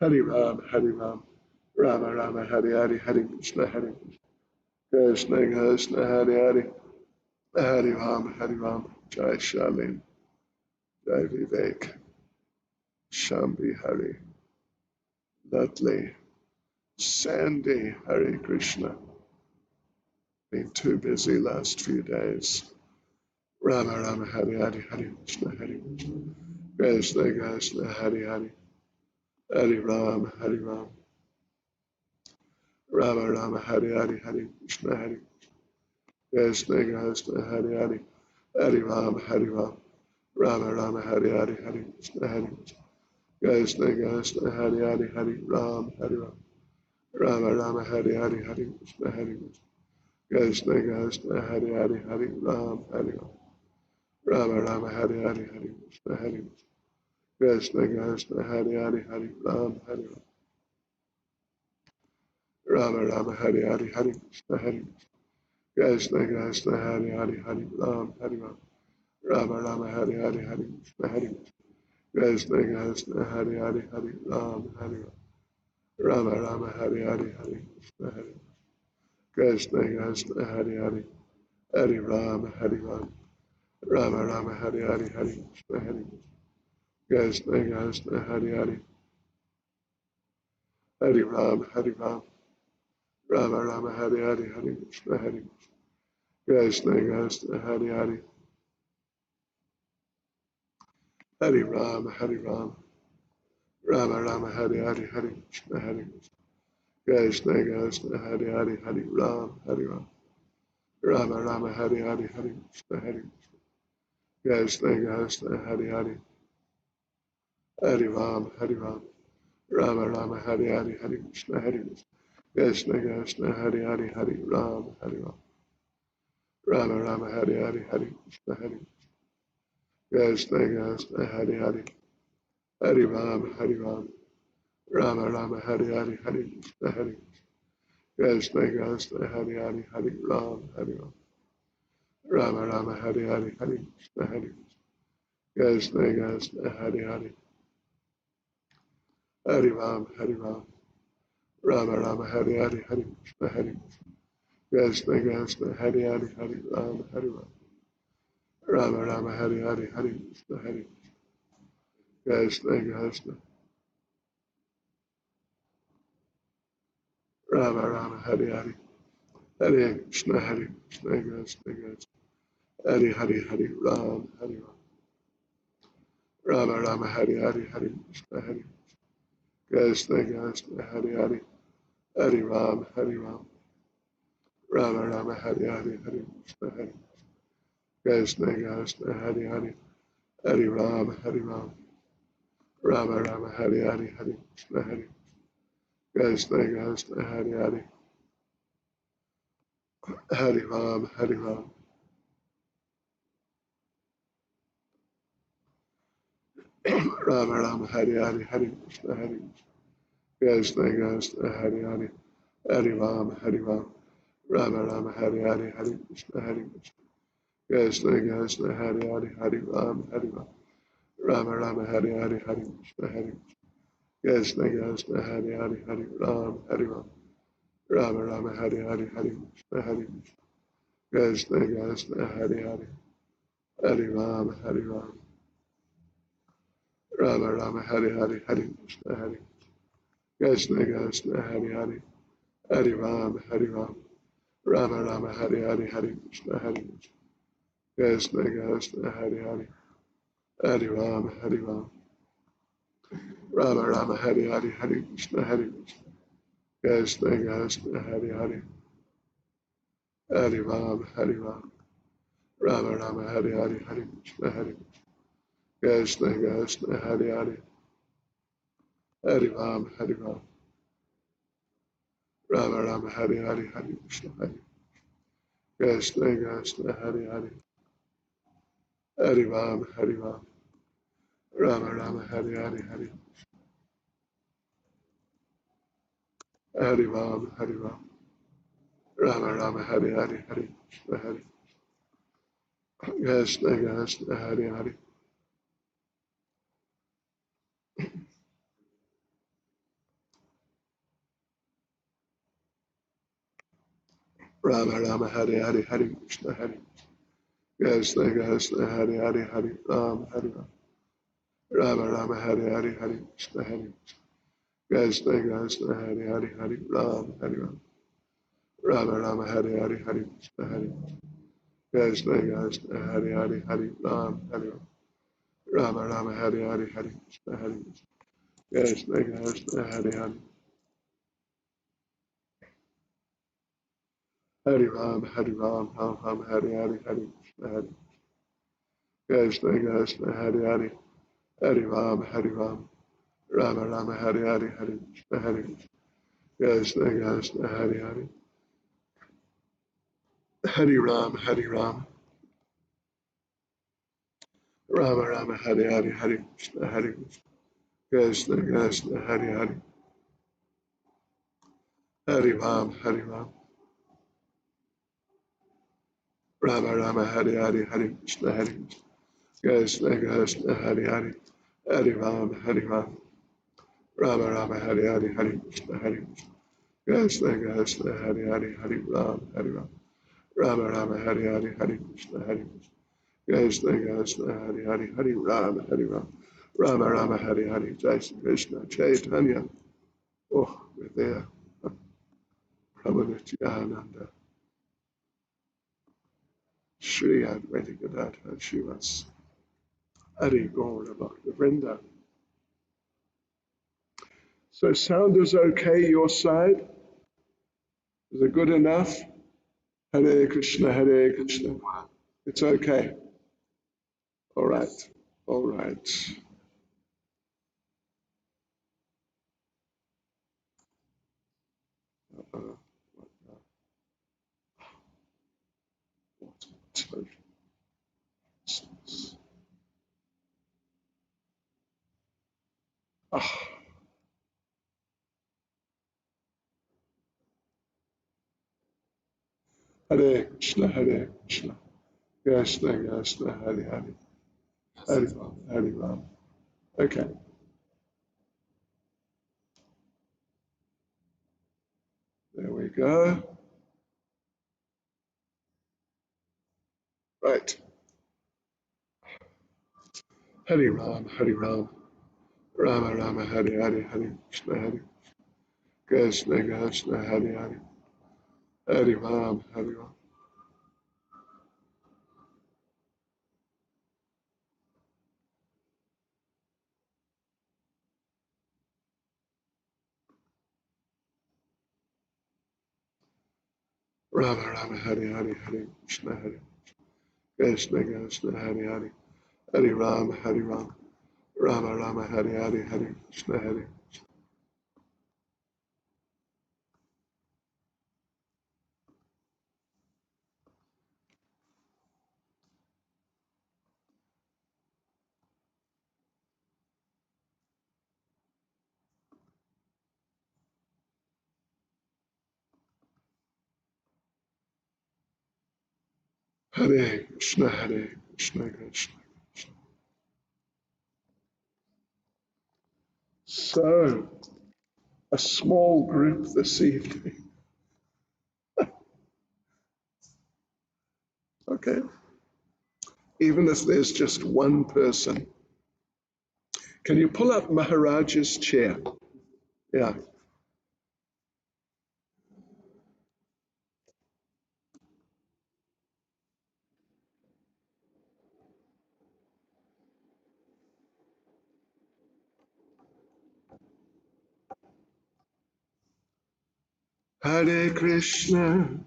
Hare Ram Hare Ram Rama Rama Hare Hare Hare Krishna Krishna Krishna Hare Hare Hare Ram Jai Shalim Jai Vivek Shambhi Hari Dudley Sandy Hare Krishna. Been too busy last few days. Rama Rama Hare Hare Hare Krishna Krishna Krishna Hare Hare Hare Ram Rama Rama Hare Hare Hare Krishna Krishna Krishna Hare Hare Hare Ram Rama Rama Hare Hare Hare Krishna Krishna Hare Hare Hare Ram Rama Rama Hare Hare Hare Krishna Krishna Hare Hare Hare Ram Rama Rama Hare Hare Hare Krishna Krishna Hare Hare Hare Ram Rama Rama Hare Hare Hare Krishna Krishna Hare Hare Hare Ram Rama Rama Hare Hare Hare Krishna Krishna Hare Hare Hare Ram Rama Rama Hare Hare Hare Krishna Krishna Hare Hare Hare Ram Rama Rama Hare Hare Hare Krishna Krishna Hare Hare Hare Ram Rama Rama Hare Hare Hare Krishna Krishna Hare Hare Hare Ram Rama Rama Hare Hare Hare Krishna Krishna Hare Hare Hare Ram Rama Rama Hare Hare Hare Krishna Krishna Hare Hare Hare Ram Rama Rama Hare Hare Hare Krishna Krishna Hare Hare Hare Ram Rama Rama Hare Hare Hare Krishna Krishna Hare Hare Hare Ram Rama Rama Hare Hare Hare Krishna Krishna Hare Hare Hare Ram Rama Rama Hare Hare Hare Krishna Krishna Hare Hare Hare Ram Rama Rama Hare Hare Hare Krishna Krishna Hare Hare Hare Ram Rama Rama Hare Hare Hare Krishna Krishna Rama Rama Hare Hare Hare Krishna Krishna Hare Hare Ram Rama Rama Hare Hare Hare Krishna Krishna Hare Hare Hare Ram Hare Ram Rama Rama Hare Hare Hare Krishna Hare Krishna Krishna Hare Hare Hare Ram Hare Ram Rama Rama Hare Hare Hare Krishna Hare Krishna Krishna Hare Hare Hare Ram Hare Ram Rama Rama Hare Hare Hare Krishna Hare Krishna Krishna Hare Hare Hare Ram Hare Ram Rama Rama Hare Hare Hare Krishna Hare Krishna Krishna Hare Hare Hare Ram Hare Ram Rama Rama Hare Hare Hare Krishna Hare Krishna Krishna Hare Hare Hare Ram Hare Ram Rama Rama Hare Hare Hare Krishna Hare Krishna Krishna Hare Hare Hare Ram Hare Ram Rama Rama Hare Hare Hare Krishna Hare Krishna Krishna Hare Hare Hare Ram Hare Ram Rama Rama Hare Hare Hare Krishna Hare Krishna Krishna Hare Hare Hare Ram Hare Ram Rama Rama Hare Hare Hare Krishna Hare Krishna Krishna Hare Hare Hare Ram Hare Ram Rama Rama Hare Hare Hare Krishna Hare Krishna Krishna Hare Hare Hare Ram Hare Ram Rama Rama Hare Hare Hare Krishna Hare Krishna Krishna Hare Hare Hare Ram Hare Ram Rama Rama Hare Hare Hare Hare Ram Hare Ram Rama Rama Hare Hare Hare Krishna Hare Krishna Krishna Hare Hare Rama Rama Hare Hare Hare Krishna Hare Krishna Krishna Hare Hare Hare Ram Hare Ram Rama Rama Hare Hare Hare Krishna Hare Krishna Krishna Hare Hare Hare Ram Hare Ram Rama Rama Hare Hare Hare Krishna Hare Krishna Krishna Hare Hare Hare Ram Hare Ram Rama Rama Hare Hare Hare Krishna Hare Krishna Krishna Hare Hare Hare Ram Ram Ram Hare Hare Hare Krishna Hare Krishna Krishna Hare Hare Hare Ram Rama Rama Hare Hare Hare Krishna Hare Krishna Krishna Hare Hare Hare Ram Rama Rama Hare Hare Hare Krishna Krishna Hare Hare Hare Ram Rama Rama Hare Hare Hare Krishna Krishna Krishna Hare Hare Hare Ram Rama Rama Hare Hare Hare Krishna Krishna Hare Hare Hare Ram Rama Rama Hare Hare Hare Krishna Krishna Hare Hare Hare Ram Rama Rama Hare Hare Jai Shri Krishna Chaitanya. Oh, we're there. Prabhu Nityananda, Shri Advaita Gadadhar Shivas, Hari Gaura Bhakta Vrinda. So sound is okay your side? Is it good enough? Hare Krishna, Hare Krishna. It's okay. All right. All right. Hare Krishna, Hare Krishna. Krishna, Krishna, Hare Hare. Hare Ram, Hare Ram. Okay. There we go. Right. Hare Ram, Hare Ram. Rama Rama, Hare Hare, Hare Krishna, Hare Krishna, Krishna, Hare Hare. Hare Ram, Hare Ram. Rama Rama Hare Hare Hare Krishna Hare Krishna Krishna Hare Hare Hare Rama Hare Rama Rama Rama Hare Hare Hare Krishna Hare Hare Krishna Hare Krishna Krishna. So, a small group this evening. Okay. Even if there's just one person. Can you pull up Maharaj's chair? Yeah. Hare Krishna,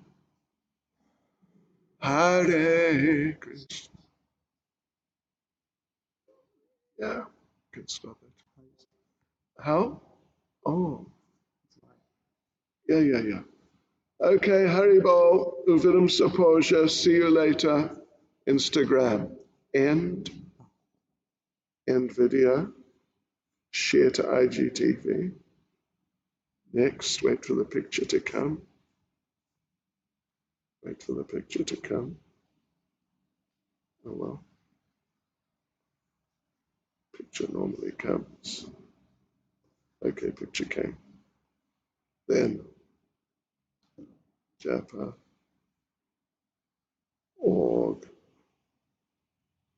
Hare Krishna. Yeah, can stop it. How? Oh, yeah. Okay, Haribol, Uvidam Sapoja, see you later. Instagram. End video. Share to IGTV. Next, wait for the picture to come. Wait for the picture to come. Oh well. Picture normally comes. Okay, picture came. Then, Japa, org,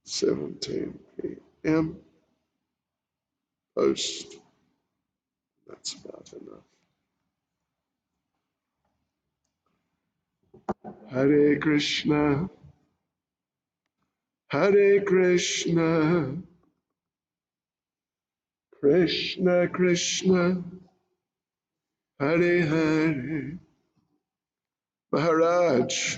17 p.m. Post. That's about enough. Hare Krishna, Hare Krishna, Krishna Krishna, Hare Hare. Maharaj,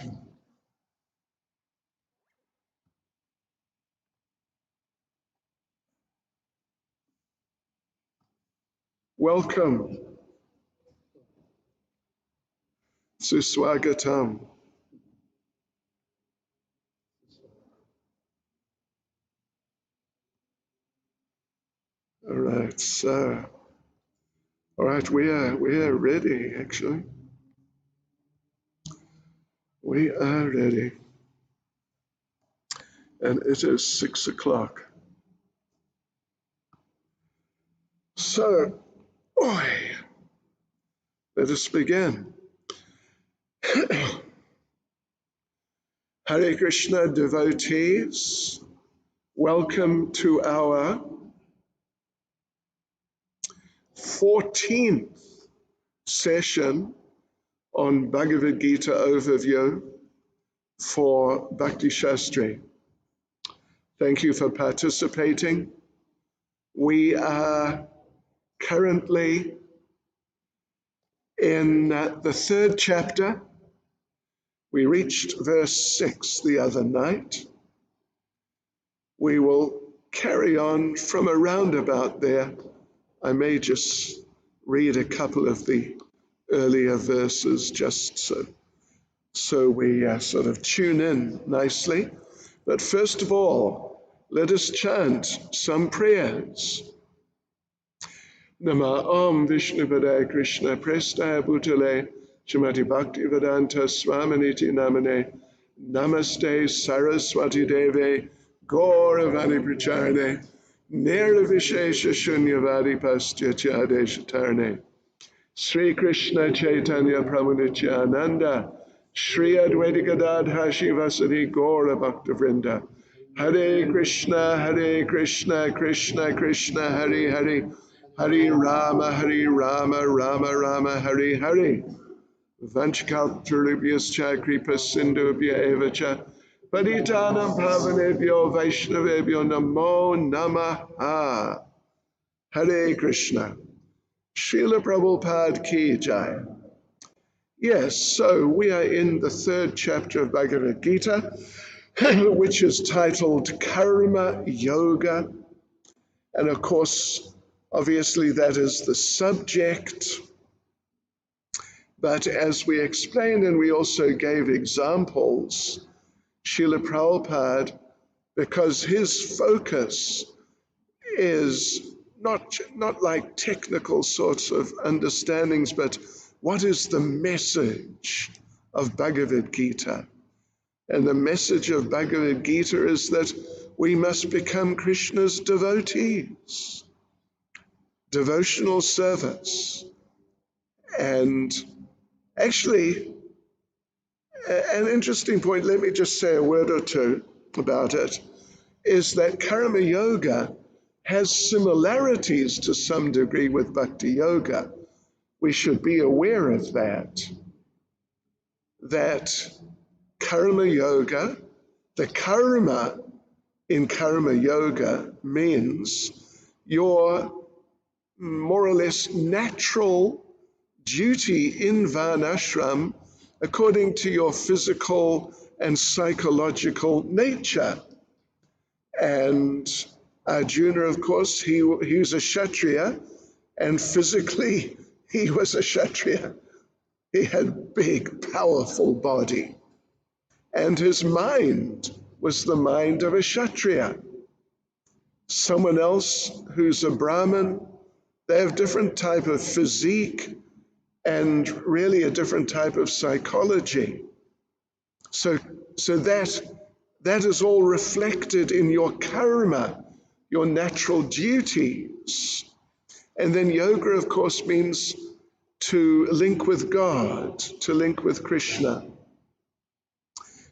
welcome. Suswagatam. All right, so, all right, we are ready, actually. We are ready. And it is 6 o'clock. So, let us begin. Hare Krishna devotees, welcome to our 14th session on Bhagavad Gita overview for Bhakti Shastri. Thank you for participating. We are currently in the third chapter. We reached verse 6 the other night. We will carry on from around about there. I may just read a couple of the earlier verses just so we sort of tune in nicely. But first of all, let us chant some prayers. Nama Om Vishnupadaya Krishna Prestaya Bhutale Srimati Bhaktivedanta Swaminiti Namane Namaste Saraswati Deve Gauravani Pracharane Nirvishesha Shunyavadi Pastya Chadeshatarane Sri Krishna Chaitanya Prabhu Nityananda Sri Advaita Gadadhar Shivasati Gaura Bhakta Vrinda Hare Krishna Krishna Krishna Hare Hare Hare Rama Rama Rama Hare Hare Vanchkalptarubhyascha kripa sindhubhya evacha Paditanam pavanebhyo vaishnavebhyo namo namaha. Hare Krishna. Srila Prabhupada ki jai. Yes, so we are in the third chapter of Bhagavad Gita, which is titled Karma Yoga. And of course, obviously that is the subject. But as we explained, and we also gave examples, Srila Prabhupada, because his focus is not like technical sorts of understandings, but what is the message of Bhagavad Gita? And the message of Bhagavad Gita is that we must become Krishna's devotees, devotional service. And actually, an interesting point, let me just say a word or two about it, is that Karma Yoga has similarities to some degree with Bhakti Yoga. We should be aware of that Karma Yoga, the karma in Karma Yoga means your more or less natural duty in Varnashram according to your physical and psychological nature. And Arjuna, of course, he was a Kshatriya, and physically he was a Kshatriya. He had big, powerful body. And his mind was the mind of a Kshatriya. Someone else who's a Brahmin, they have different type of physique and really a different type of psychology. So that is all reflected in your karma, your natural duties. And then yoga, of course, means to link with God, to link with Krishna.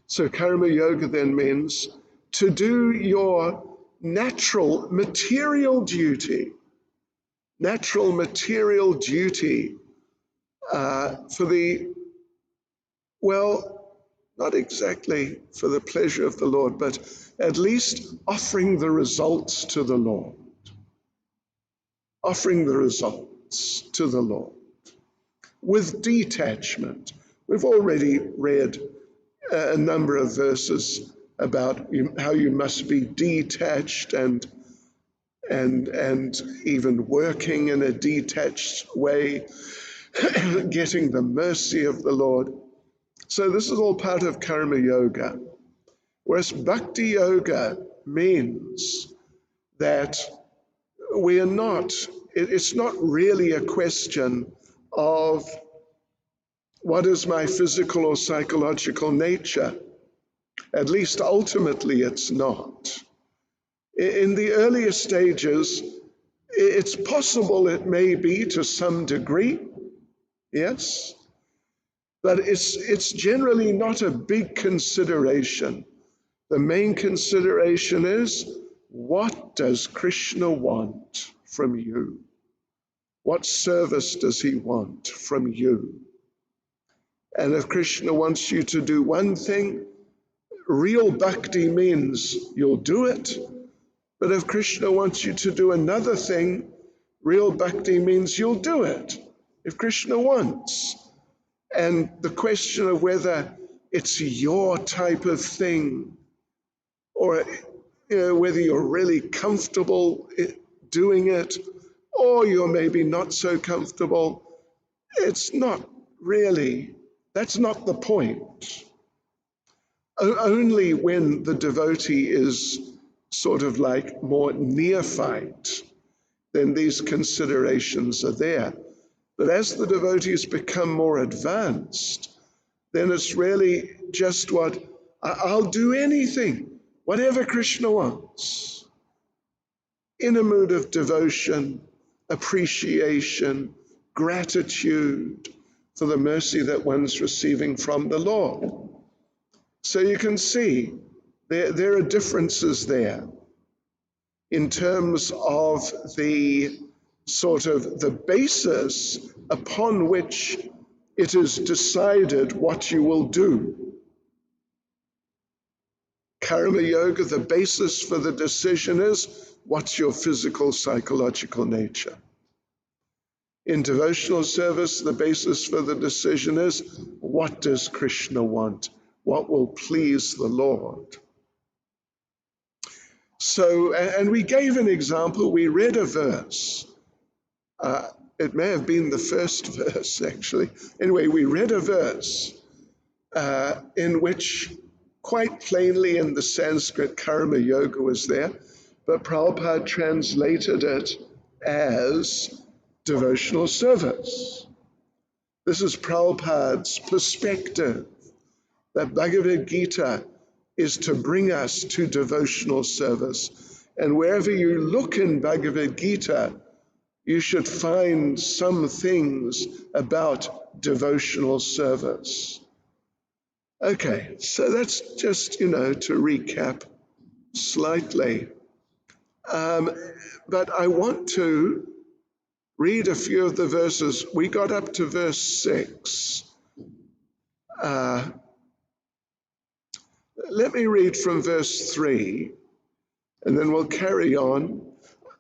So karma yoga then means to do your natural material duty for the, well, not exactly for the pleasure of the Lord, but at least offering the results to the Lord. Offering the results to the Lord with detachment. We've already read a number of verses about how you must be detached and even working in a detached way, getting the mercy of the Lord. So this is all part of Karma Yoga. Whereas Bhakti Yoga means that we are not, it's not really a question of what is my physical or psychological nature. At least ultimately it's not. In the earlier stages, it's possible it may be to some degree, yes, but it's generally not a big consideration. The main consideration is, what does Krishna want from you? What service does he want from you? And if Krishna wants you to do one thing, real bhakti means you'll do it. But if Krishna wants you to do another thing, real bhakti means you'll do it, if Krishna wants. And the question of whether it's your type of thing or whether you're really comfortable doing it or you're maybe not so comfortable, it's not really, that's not the point. Only when the devotee is sort of like more neophyte, then these considerations are there. But as the devotees become more advanced, then it's really just what, I'll do anything, whatever Krishna wants, in a mood of devotion, appreciation, gratitude for the mercy that one's receiving from the Lord. So you can see there are differences there in terms of the sort of the basis upon which it is decided what you will do. Karma Yoga, the basis for the decision is, what's your physical, psychological nature? In devotional service, the basis for the decision is, what does Krishna want? What will please the Lord? So, and we gave an example. We read a verse. It may have been the first verse, actually. Anyway, we read a verse in which quite plainly in the Sanskrit karma yoga was there, but Prabhupada translated it as devotional service. This is Prabhupada's perspective, that Bhagavad Gita is to bring us to devotional service. And wherever you look in Bhagavad Gita, you should find some things about devotional service. Okay, so that's just, to recap slightly. But I want to read a few of the verses. We got up to verse 6. Let me read from verse 3, and then we'll carry on.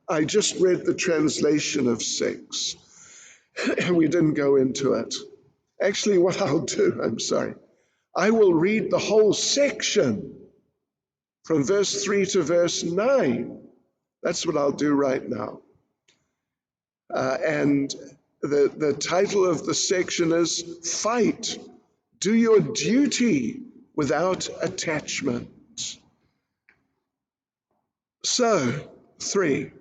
I just read the translation of 6. We didn't go into it. Actually, what I'll do, I will read the whole section from verse 3 to verse 9. That's what I'll do right now. And the title of the section is Fight, Do Your Duty Without Attachment. So, 3.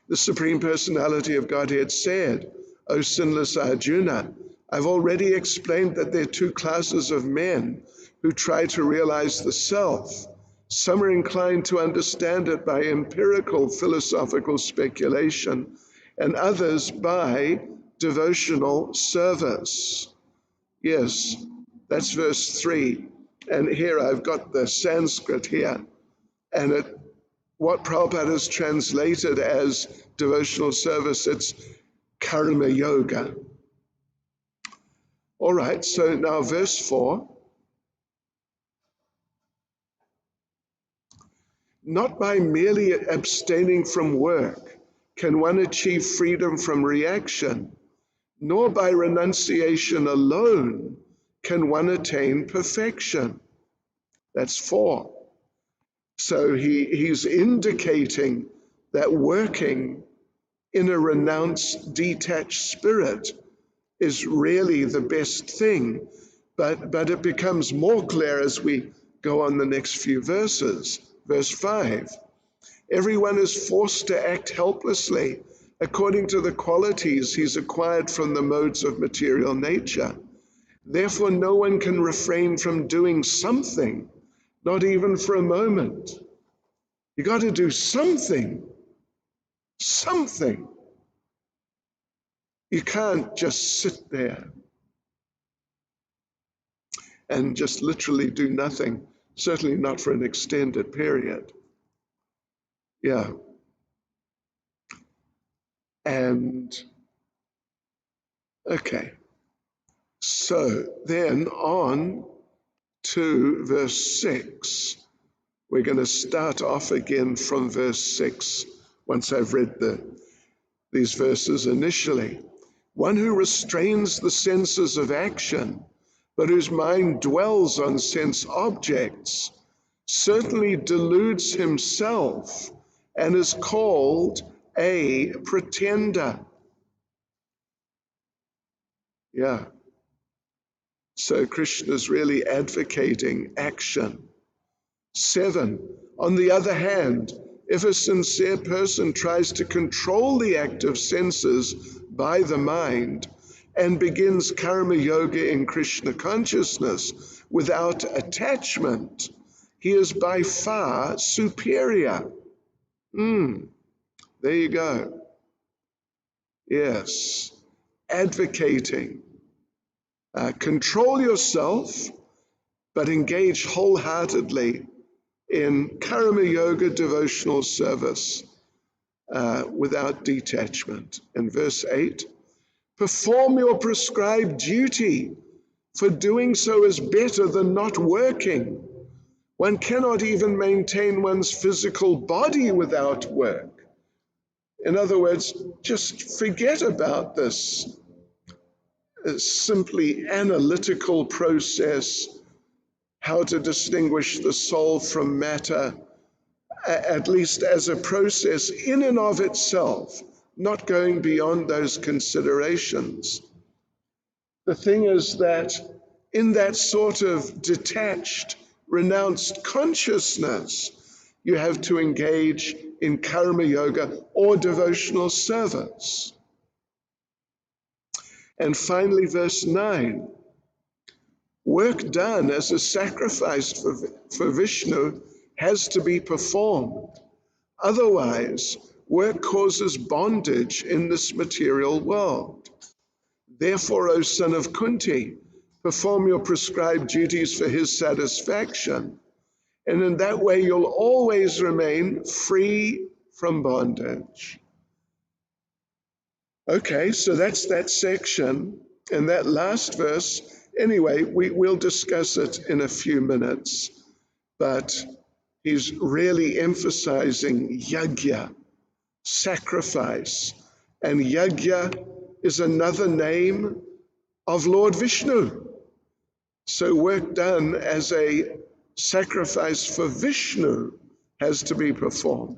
The Supreme Personality of Godhead said, O sinless Arjuna, I've already explained that there are 2 classes of men who try to realize the self. Some are inclined to understand it by empirical philosophical speculation, and others by devotional service. Yes, that's verse 3. And here I've got the Sanskrit here. And what Prabhupada has translated as devotional service, it's karma yoga. All right, so now verse 4. Not by merely abstaining from work can one achieve freedom from reaction, nor by renunciation alone can one attain perfection. That's 4. So he's indicating that working in a renounced, detached spirit is really the best thing. But it becomes more clear as we go on the next few verses. Verse 5, everyone is forced to act helplessly according to the qualities he's acquired from the modes of material nature. Therefore, no one can refrain from doing something, not even for a moment. You got to do something. Something. You can't just sit there and just literally do nothing, certainly not for an extended period. Yeah. And, okay. So then on to verse 6. We're going to start off again from verse 6 once I've read these verses initially. One who restrains the senses of action, but whose mind dwells on sense objects, certainly deludes himself and is called a pretender. Yeah. So Krishna is really advocating action. 7. On the other hand, if a sincere person tries to control the active senses by the mind and begins karma yoga in Krishna consciousness without attachment, he is by far superior. There you go. Yes, advocating. Control yourself, but engage wholeheartedly in karma yoga devotional service without detachment. And verse 8, perform your prescribed duty, for doing so is better than not working. One cannot even maintain one's physical body without work. In other words, just forget about this simply analytical process, how to distinguish the soul from matter, at least as a process in and of itself, not going beyond those considerations. The thing is that in that sort of detached, renounced consciousness, you have to engage in karma yoga or devotional service. And finally, verse 9, work done as a sacrifice for Vishnu has to be performed. Otherwise, work causes bondage in this material world. Therefore, O son of Kunti, perform your prescribed duties for his satisfaction, and in that way you'll always remain free from bondage. Okay, so that's that section. And that last verse, anyway, we'll discuss it in a few minutes, but he's really emphasizing yajna, sacrifice. And yajna is another name of Lord Vishnu. So work done as a sacrifice for Vishnu has to be performed.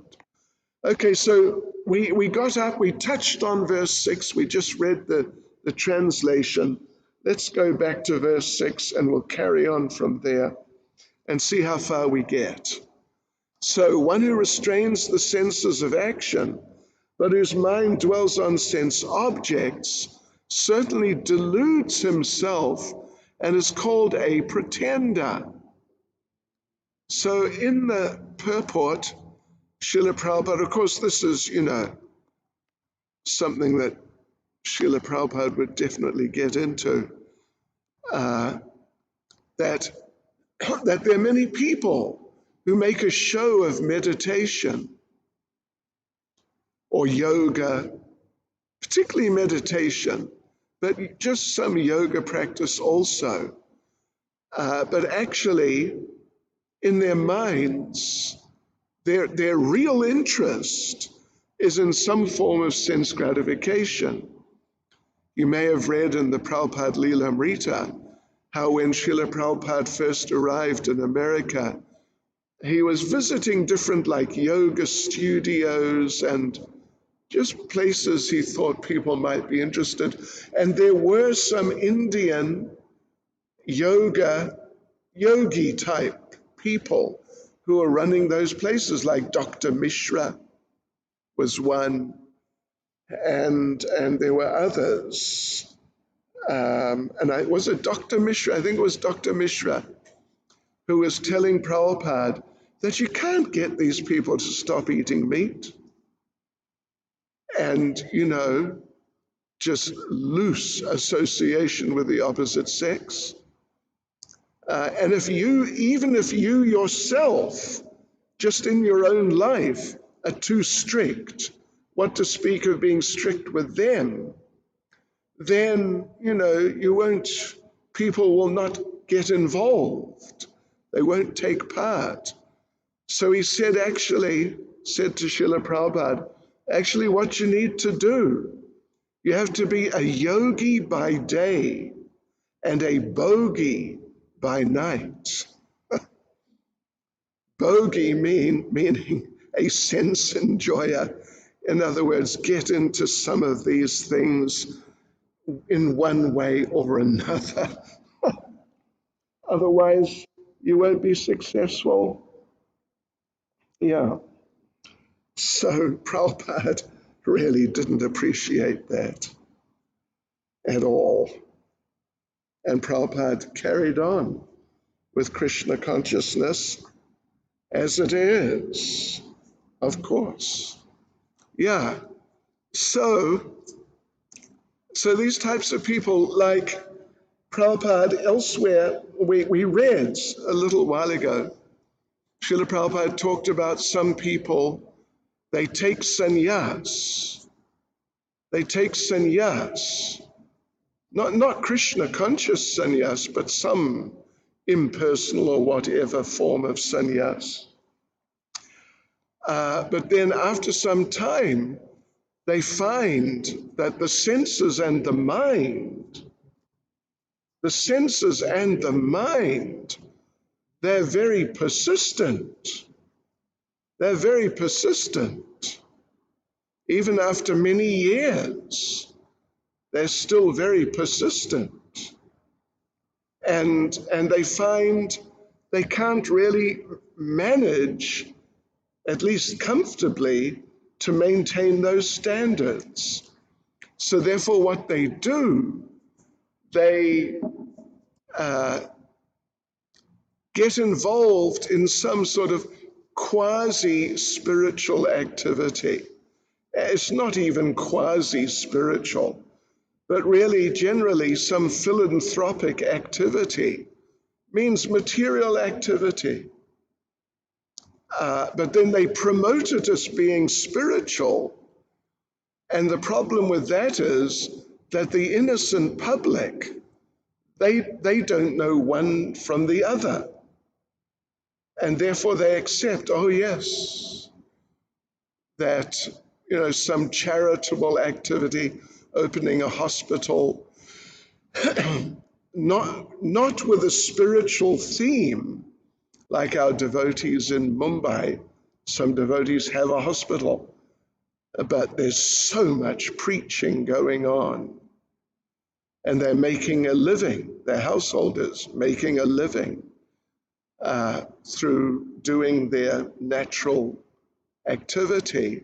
Okay, so we got up, we touched on verse 6, we just read the translation. Let's go back to verse 6 and we'll carry on from there and see how far we get. So one who restrains the senses of action, but whose mind dwells on sense objects, certainly deludes himself and is called a pretender. So in the purport, Srila Prabhupada, of course, this is, something that Srila Prabhupada would definitely get into, that there are many people who make a show of meditation or yoga, particularly meditation, but just some yoga practice also. But actually, in their minds, their real interest is in some form of sense gratification. You may have read in the Prabhupada Lilamrita how when Srila Prabhupada first arrived in America, he was visiting different yoga studios and just places he thought people might be interested. And there were some Indian yogi type people who were running those places, like Dr. Mishra was one, and there were others. Was it Dr. Mishra? I think it was Dr. Mishra who was telling Prabhupada that you can't get these people to stop eating meat and, just loose association with the opposite sex. And even if you yourself, just in your own life, are too strict, what to speak of being strict with them, then, people will not get involved. They won't take part. So he said to Srila Prabhupada, actually what you need to do, you have to be a yogi by day and a bogey by night. Bogey meaning a sense enjoyer. In other words, get into some of these things in one way or another. Otherwise, you won't be successful. Yeah. So Prabhupada really didn't appreciate that at all. And Prabhupada carried on with Krishna consciousness as it is, of course. Yeah. So these types of people, like Prabhupada elsewhere, we read a little while ago, Srila Prabhupada talked about some people, they take sannyas. They take sannyas. Not Krishna conscious sannyas, but some impersonal or whatever form of sannyas. But then after some time, they find that the senses and the mind, they're very persistent. They're very persistent. Even after many years, they're still very persistent. And they find they can't really manage, at least comfortably, to maintain those standards. So therefore what they do, they get involved in some sort of quasi-spiritual activity. It's not even quasi-spiritual, but really generally some philanthropic activity, means material activity. But then they promote it as being spiritual. And the problem with that is that the innocent public, they don't know one from the other. And therefore they accept, oh yes, that, some charitable activity, opening a hospital, not with a spiritual theme, like our devotees in Mumbai. Some devotees have a hospital, but there's so much preaching going on. And they're making a living, their householders making a living through doing their natural activity.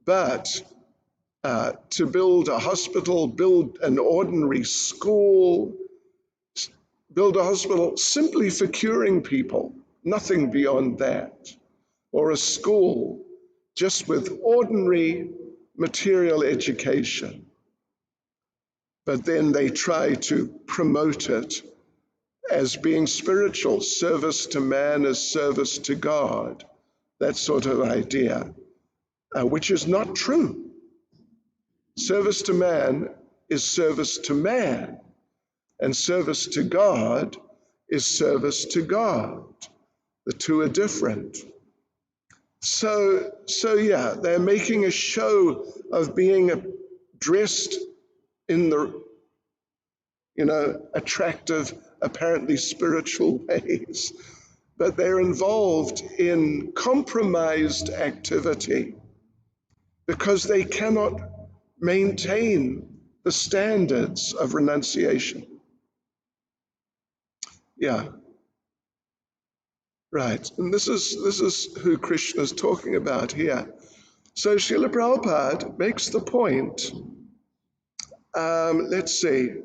But to build a hospital, build an ordinary school, build a hospital simply for curing people, nothing beyond that, or a school just with ordinary material education. But then they try to promote it as being spiritual, service to man as service to God, that sort of idea, which is not true. Service to man is service to man, and service to God is service to God. The two are different. So yeah, they're making a show of being dressed in the, attractive, apparently spiritual ways, but they're involved in compromised activity because they cannot maintain the standards of renunciation. Yeah. Right, and this is who Krishna is talking about here. So Srila Prabhupada makes the point, let's see,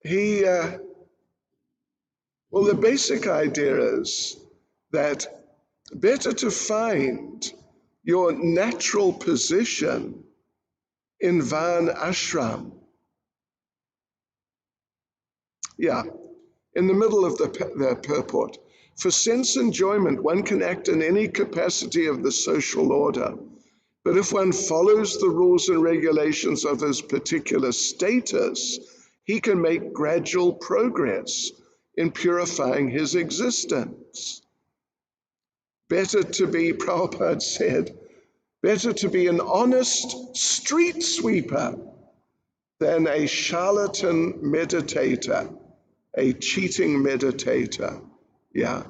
the basic idea is that better to find your natural position in Van Ashram. Yeah, in the middle of the purport. For sense enjoyment, one can act in any capacity of the social order. But if one follows the rules and regulations of his particular status, he can make gradual progress in purifying his existence. Better to be, Prabhupada said, better to be an honest street sweeper than a charlatan meditator, a cheating meditator. Yeah.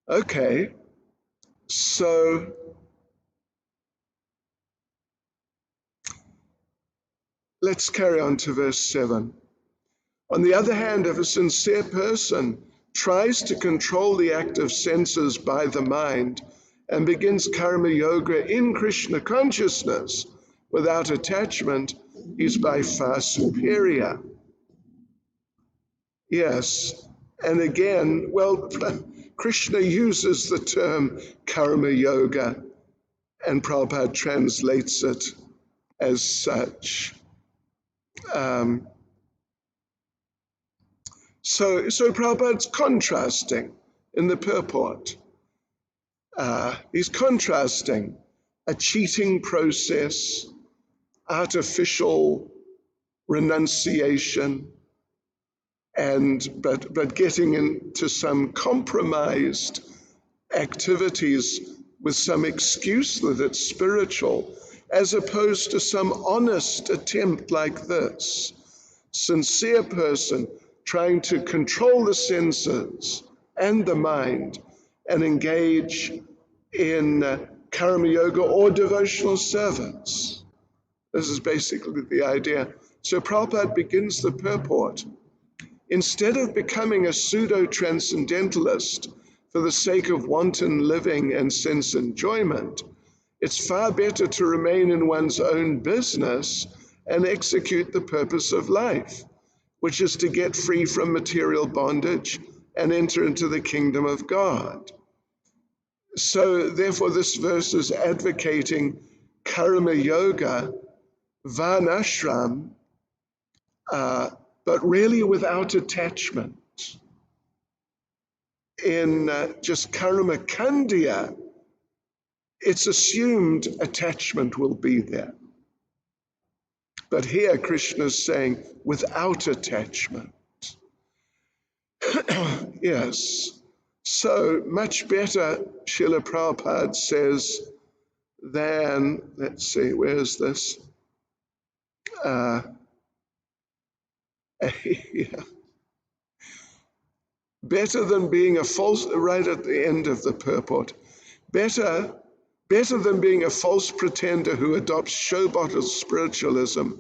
Okay, so let's carry on to verse 7. On the other hand, if a sincere person tries to control the active senses by the mind and begins karma yoga in Krishna consciousness without attachment, he's by far superior. Yes, and again, Krishna uses the term karma yoga, and Prabhupada translates it as such. So Prabhupada's contrasting in the purport. He's contrasting a cheating process, artificial renunciation, but getting into some compromised activities with some excuse that it's spiritual, as opposed to some honest attempt like this. Sincere person trying to control the senses and the mind and engage in karma yoga or devotional service. This is basically the idea. So Prabhupada begins the purport. Instead of becoming a pseudo-transcendentalist for the sake of wanton living and sense enjoyment, it's far better to remain in one's own business and execute the purpose of life, which is to get free from material bondage and enter into the kingdom of God. So therefore this verse is advocating karma yoga, varnashram, but really without attachment. In just karma kandya, it's assumed attachment will be there. But here Krishna is saying without attachment. Yes. So much better, Srila Prabhupada says, than, let's see, where's this? Yeah. Better than being a false, right at the end of the purport, better than being a false pretender who adopts show bottle spiritualism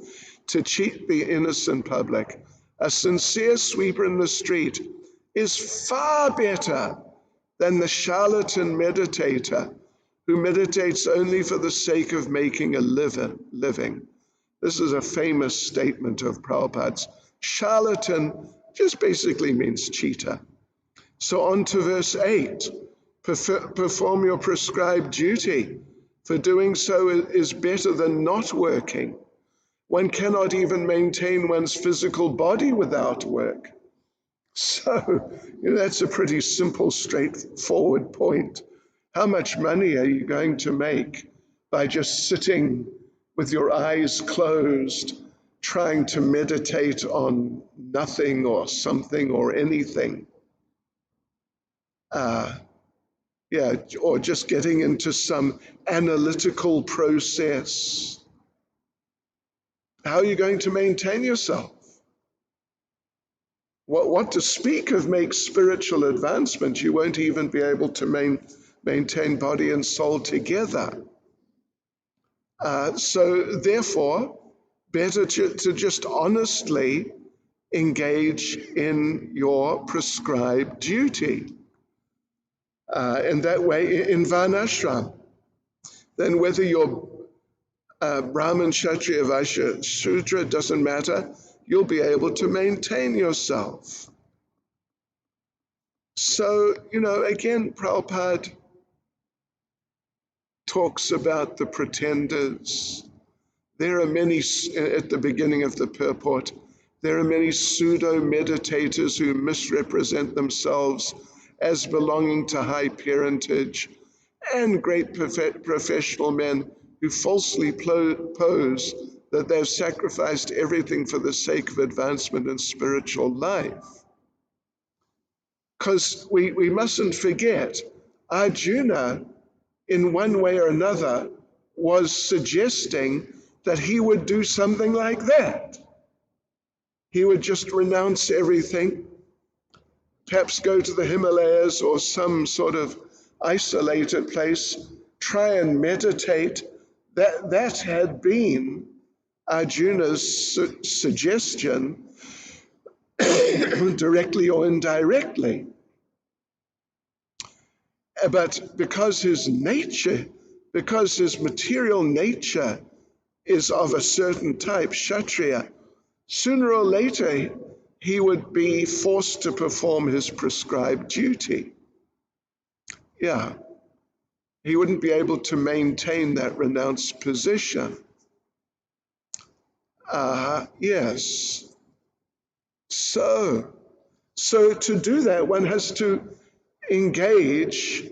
to cheat the innocent public. A sincere sweeper in the street is far better than the charlatan meditator who meditates only for the sake of making a living. This is a famous statement of Prabhupada's. Charlatan just basically means cheater. So on to verse 8. Perform your prescribed duty, for doing so is better than not working. One cannot even maintain one's physical body without work. So that's a pretty simple, straightforward point. How much money are you going to make by just sitting with your eyes closed, trying to meditate on nothing or something or anything? Or just getting into some analytical process. How are you going to maintain yourself? What to speak of make spiritual advancement? You won't even be able to maintain body and soul together. So therefore, better to just honestly engage in your prescribed duty. In that way, in varnashram. Then whether you're Brahmin, Kshatriya, Vaishya, Shudra, doesn't matter. You'll be able to maintain yourself. So, again, Prabhupada talks about the pretenders. There are many, at the beginning of the purport, there are many pseudo-meditators who misrepresent themselves as belonging to high parentage, and great professional men who falsely pose that they've sacrificed everything for the sake of advancement in spiritual life. Because we mustn't forget, Arjuna, in one way or another, was suggesting that he would do something like that. He would just renounce everything, perhaps go to the Himalayas or some sort of isolated place, try and meditate. That had been Arjuna's suggestion, directly or indirectly. But because his material nature is of a certain type, Kshatriya, sooner or later he would be forced to perform his prescribed duty. Yeah, he wouldn't be able to maintain that renounced position. Yes. So to do that, one has to engage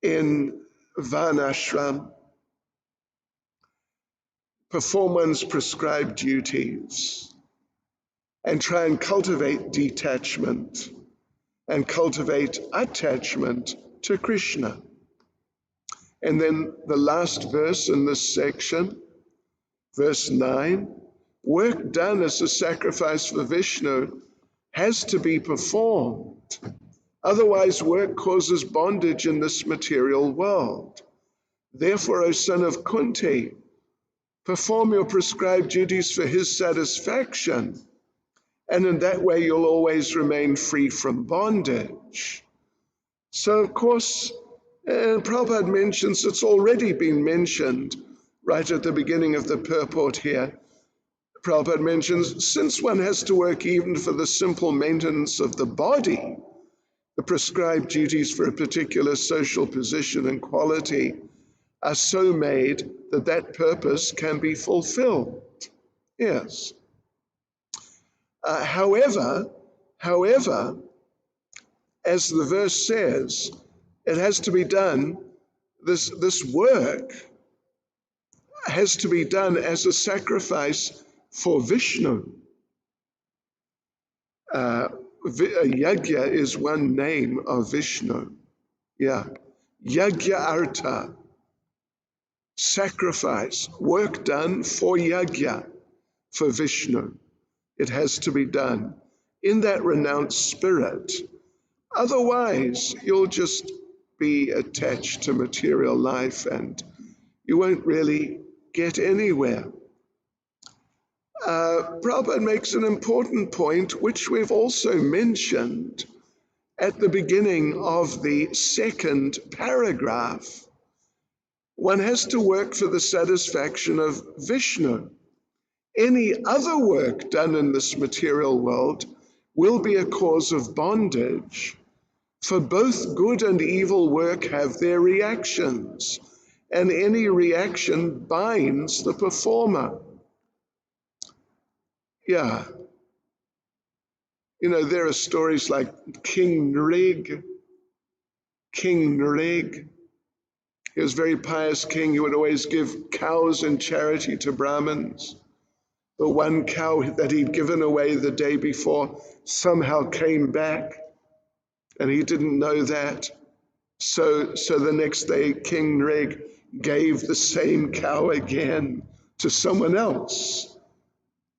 in varnashram, perform one's prescribed duties, and try and cultivate detachment and cultivate attachment to Krishna. And then the last verse in this section, verse 9, work done as a sacrifice for Vishnu has to be performed. Otherwise, work causes bondage in this material world. Therefore, O son of Kunti, perform your prescribed duties for his satisfaction, and in that way you'll always remain free from bondage. So, of course, Prabhupada mentions, it's already been mentioned right at the beginning of the purport here. Prabhupada mentions, since one has to work even for the simple maintenance of the body, the prescribed duties for a particular social position and quality are so made that that purpose can be fulfilled. Yes. However, as the verse says, it has to be done, this work has to be done as a sacrifice for Vishnu. Yajna is one name of Vishnu. Yeah. Yajna arta, sacrifice, work done for Yajna, for Vishnu. It has to be done in that renounced spirit. Otherwise, you'll just be attached to material life and you won't really get anywhere. Prabhupada makes an important point, which we've also mentioned at the beginning of the second paragraph. One has to work for the satisfaction of Vishnu. Any other work done in this material world will be a cause of bondage, for both good and evil work have their reactions, and any reaction binds the performer. Yeah. You know, there are stories like King Nrig. King Nrig, he was a very pious king. He would always give cows in charity to Brahmins. The one cow that he'd given away the day before somehow came back, and he didn't know that. So the next day, King Nrig gave the same cow again to someone else.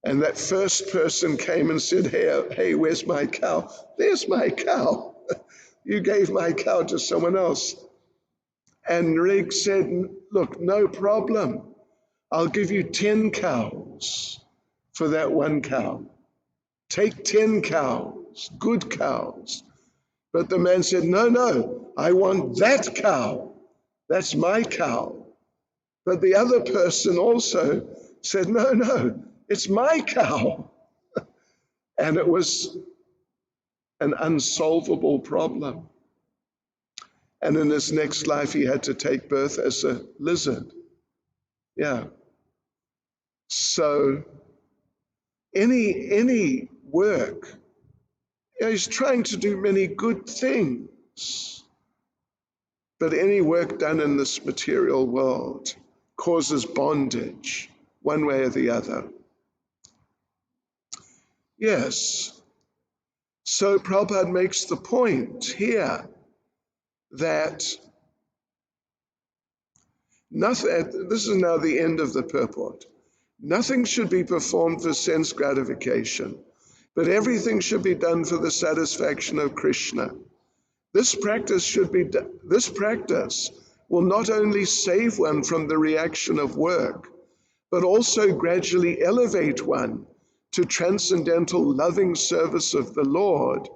And that first person came and said, hey, where's my cow? There's my cow. You gave my cow to someone else. And Nrig said, look, no problem. I'll give you 10 cows for that one cow. Take 10 cows, good cows. But the man said, no, I want that cow. That's my cow. But the other person also said, no, it's my cow. And it was an unsolvable problem. And in his next life, he had to take birth as a lizard. Yeah. So any work, he's trying to do many good things, but any work done in this material world causes bondage, one way or the other. Yes. So Prabhupada makes the point here that nothing, this is now the end of the purport, nothing should be performed for sense gratification, but everything should be done for the satisfaction of Krishna. This practice will not only save one from the reaction of work, but also gradually elevate one to transcendental loving service of the Lord,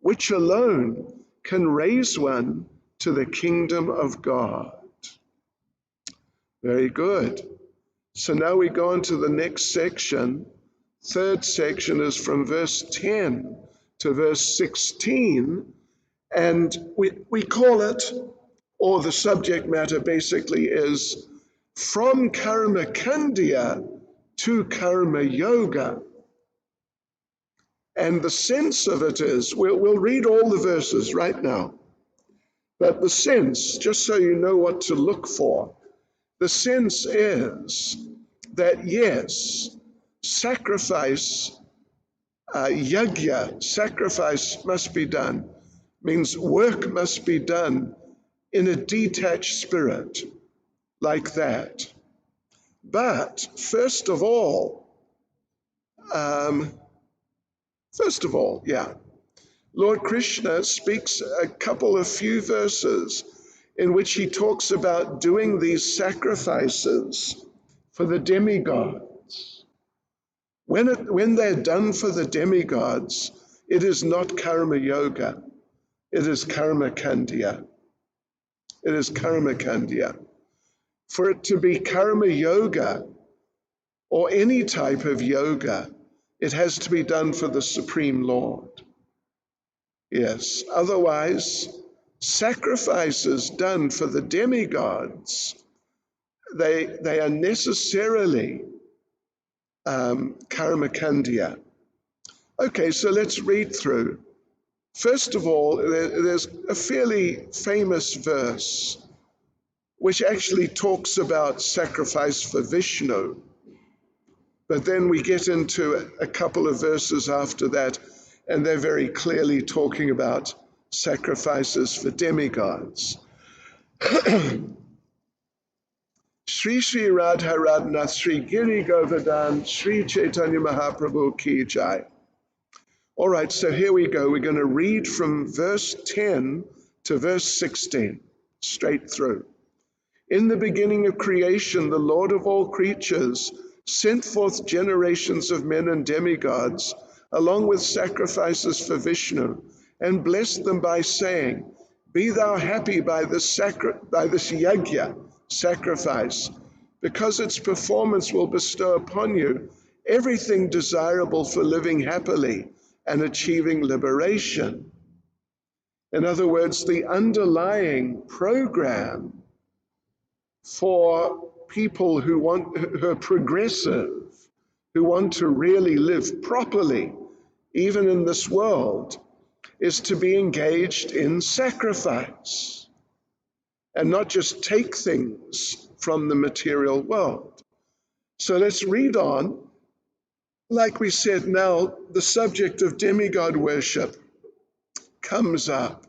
which alone can raise one to the kingdom of God. Very good. So now we go on to the next section. Third section is from verse 10 to verse 16, and we call it, or the subject matter basically is, from karma kandya to karma yoga. And the sense of it is, we'll read all the verses right now, but the sense, just so you know what to look for, the sense is that yes, sacrifice, yajna, sacrifice must be done, means work must be done in a detached spirit like that. But first of all, Lord Krishna speaks a couple of few verses in which he talks about doing these sacrifices for the demigods. When they're done for the demigods, it is not karma yoga, it is karma kandya. It is karma kandya. For it to be karma yoga, or any type of yoga, it has to be done for the Supreme Lord. Yes, otherwise, sacrifices done for the demigods, they are necessarily karma kandya. Okay, so let's read through. First of all, there's a fairly famous verse which actually talks about sacrifice for Vishnu. But then we get into a couple of verses after that, and they're very clearly talking about sacrifices for demigods. Shri Shri Radha Radhanath Shri Giri Govardhan Shri Chaitanya Mahaprabhu Ki Jai. All right, so here we go. We're going to read from verse 10 to verse 16, straight through. In the beginning of creation, the Lord of all creatures sent forth generations of men and demigods, along with sacrifices for Vishnu, and blessed them by saying, "Be thou happy by this yajna, sacrifice, because its performance will bestow upon you everything desirable for living happily and achieving liberation." In other words, the underlying program for people who are progressive, who want to really live properly, even in this world, is to be engaged in sacrifice and not just take things from the material world. So let's read on. Like we said, now the subject of demigod worship comes up.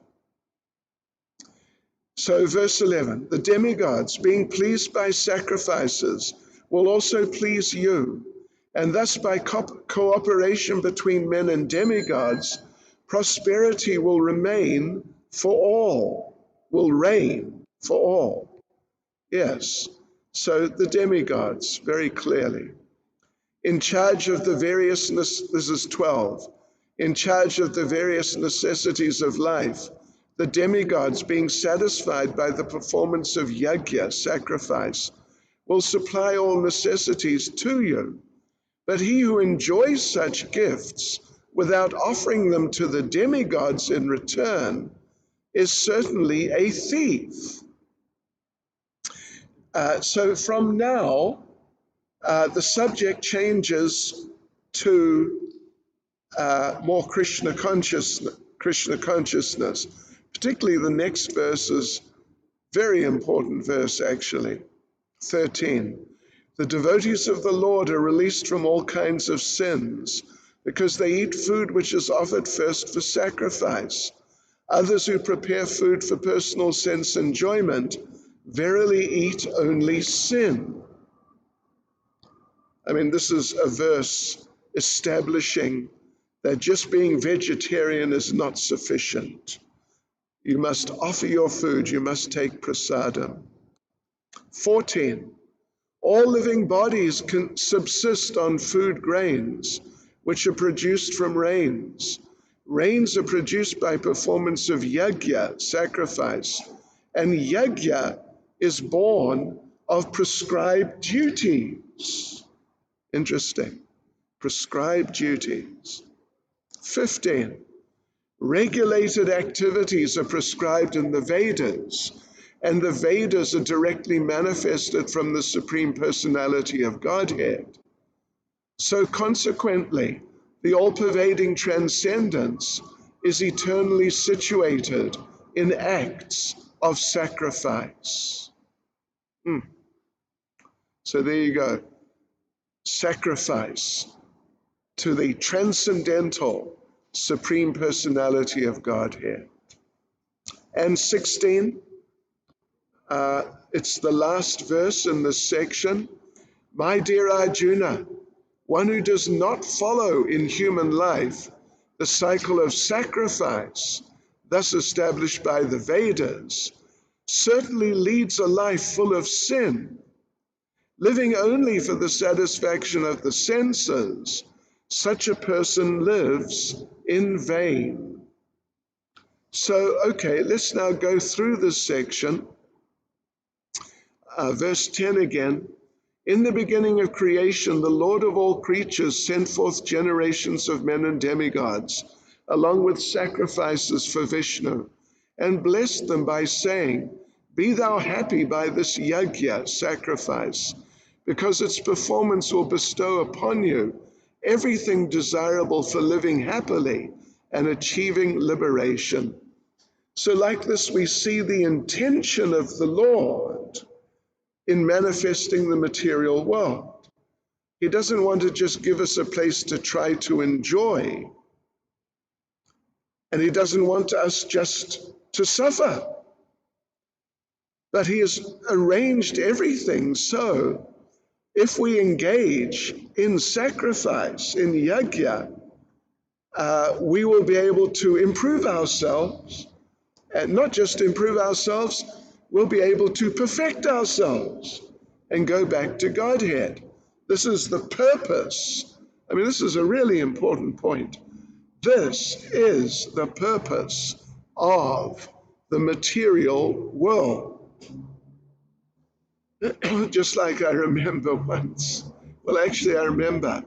So verse 11, the demigods, being pleased by sacrifices, will also please you, and thus by cooperation between men and demigods, prosperity will remain for all, will reign for all. Yes, so the demigods, very clearly, in charge of the various, this is 12, in charge of the various necessities of life, the demigods, being satisfied by the performance of yajna, sacrifice, will supply all necessities to you. But he who enjoys such gifts without offering them to the demigods in return is certainly a thief. So from now, the subject changes to more Krishna consciousness. Particularly the next verse is very important verse, actually. 13. The devotees of the Lord are released from all kinds of sins because they eat food which is offered first for sacrifice. Others who prepare food for personal sense enjoyment verily eat only sin. I mean, this is a verse establishing that just being vegetarian is not sufficient. You must offer your food, you must take prasadam. 14. All living bodies can subsist on food grains, which are produced from rains. Rains are produced by performance of yajna, sacrifice, and yajna is born of prescribed duties. Interesting. Prescribed duties. 15. Regulated activities are prescribed in the Vedas, and the Vedas are directly manifested from the Supreme Personality of Godhead. So consequently, the all-pervading transcendence is eternally situated in acts of sacrifice. So there you go. Sacrifice to the transcendental Supreme Personality of Godhead. And 16, It's the last verse in this section. My dear Arjuna, one who does not follow in human life the cycle of sacrifice, thus established by the Vedas, certainly leads a life full of sin. Living only for the satisfaction of the senses, such a person lives in vain. So, okay, let's now go through this section. Verse 10 again. In the beginning of creation, the Lord of all creatures sent forth generations of men and demigods, along with sacrifices for Vishnu, and blessed them by saying, be thou happy by this yajna, sacrifice, because its performance will bestow upon you everything desirable for living happily and achieving liberation. So like this, we see the intention of the Lord in manifesting the material world. He doesn't want to just give us a place to try to enjoy, and he doesn't want us just to suffer. But he has arranged everything so if we engage in sacrifice, in yajna, we will be able to improve ourselves, and not just improve ourselves, we'll be able to perfect ourselves and go back to Godhead. This is the purpose. I mean, this is a really important point. This is the purpose of the material world. Just like I remember once, well, actually, I remember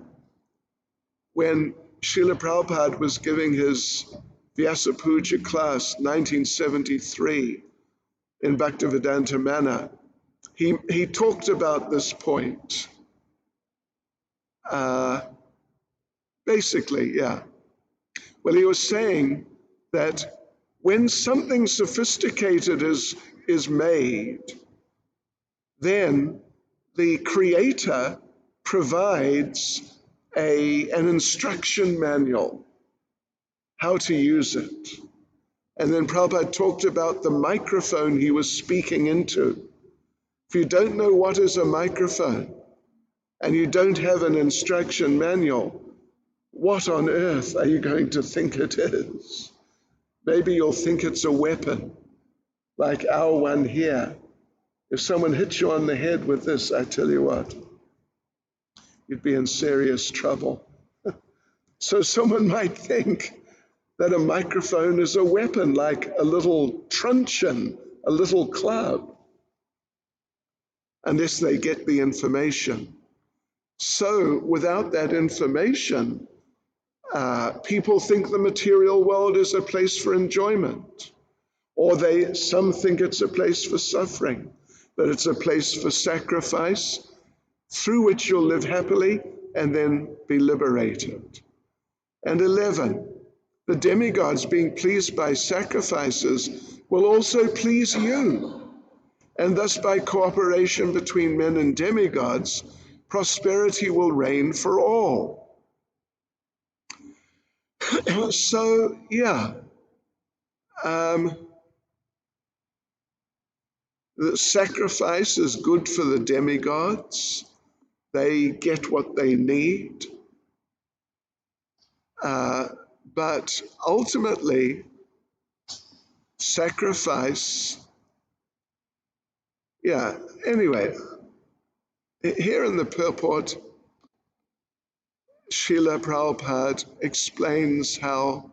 when Srila Prabhupada was giving his Vyasa Puja class, 1973, in Bhaktivedanta Manna, he talked about this point. Basically, yeah. Well, he was saying that when something sophisticated is made, then the creator provides an instruction manual, how to use it. And then Prabhupada talked about the microphone he was speaking into. If you don't know what is a microphone and you don't have an instruction manual, what on earth are you going to think it is? Maybe you'll think it's a weapon, like our one here. If someone hits you on the head with this, I tell you what, you'd be in serious trouble. So someone might think that a microphone is a weapon, like a little truncheon, a little club, unless they get the information. So without that information, people think the material world is a place for enjoyment, or some think it's a place for suffering, that it's a place for sacrifice, through which you'll live happily and then be liberated. And 11, the demigods being pleased by sacrifices will also please you. And thus by cooperation between men and demigods, prosperity will reign for all. So, yeah, the sacrifice is good for the demigods. They get what they need. But ultimately, sacrifice, anyway, here in the purport, Srila Prabhupada explains how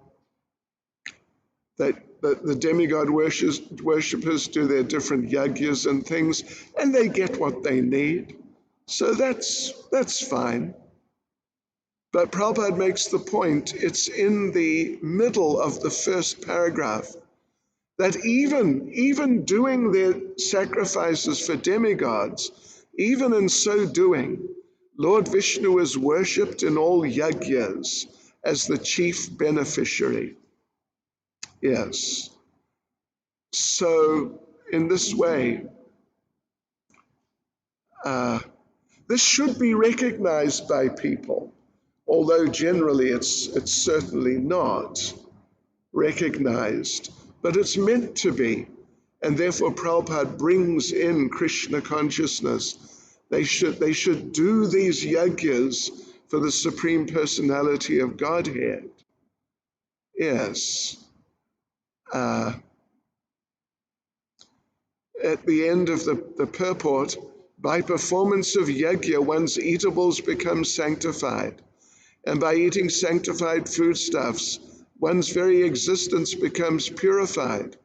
that the demigod worshippers do their different yajnas and things, and they get what they need. So that's fine. But Prabhupada makes the point, it's in the middle of the first paragraph, that even doing their sacrifices for demigods, even in so doing, Lord Vishnu is worshipped in all yajnas as the chief beneficiary. Yes. So in this way, this should be recognized by people, although generally it's certainly not recognized, but it's meant to be. And therefore Prabhupada brings in Krishna consciousness. They should do these yajnas for the Supreme Personality of Godhead. Yes. At the end of the purport, by performance of yajna, one's eatables become sanctified. And by eating sanctified foodstuffs, one's very existence becomes purified.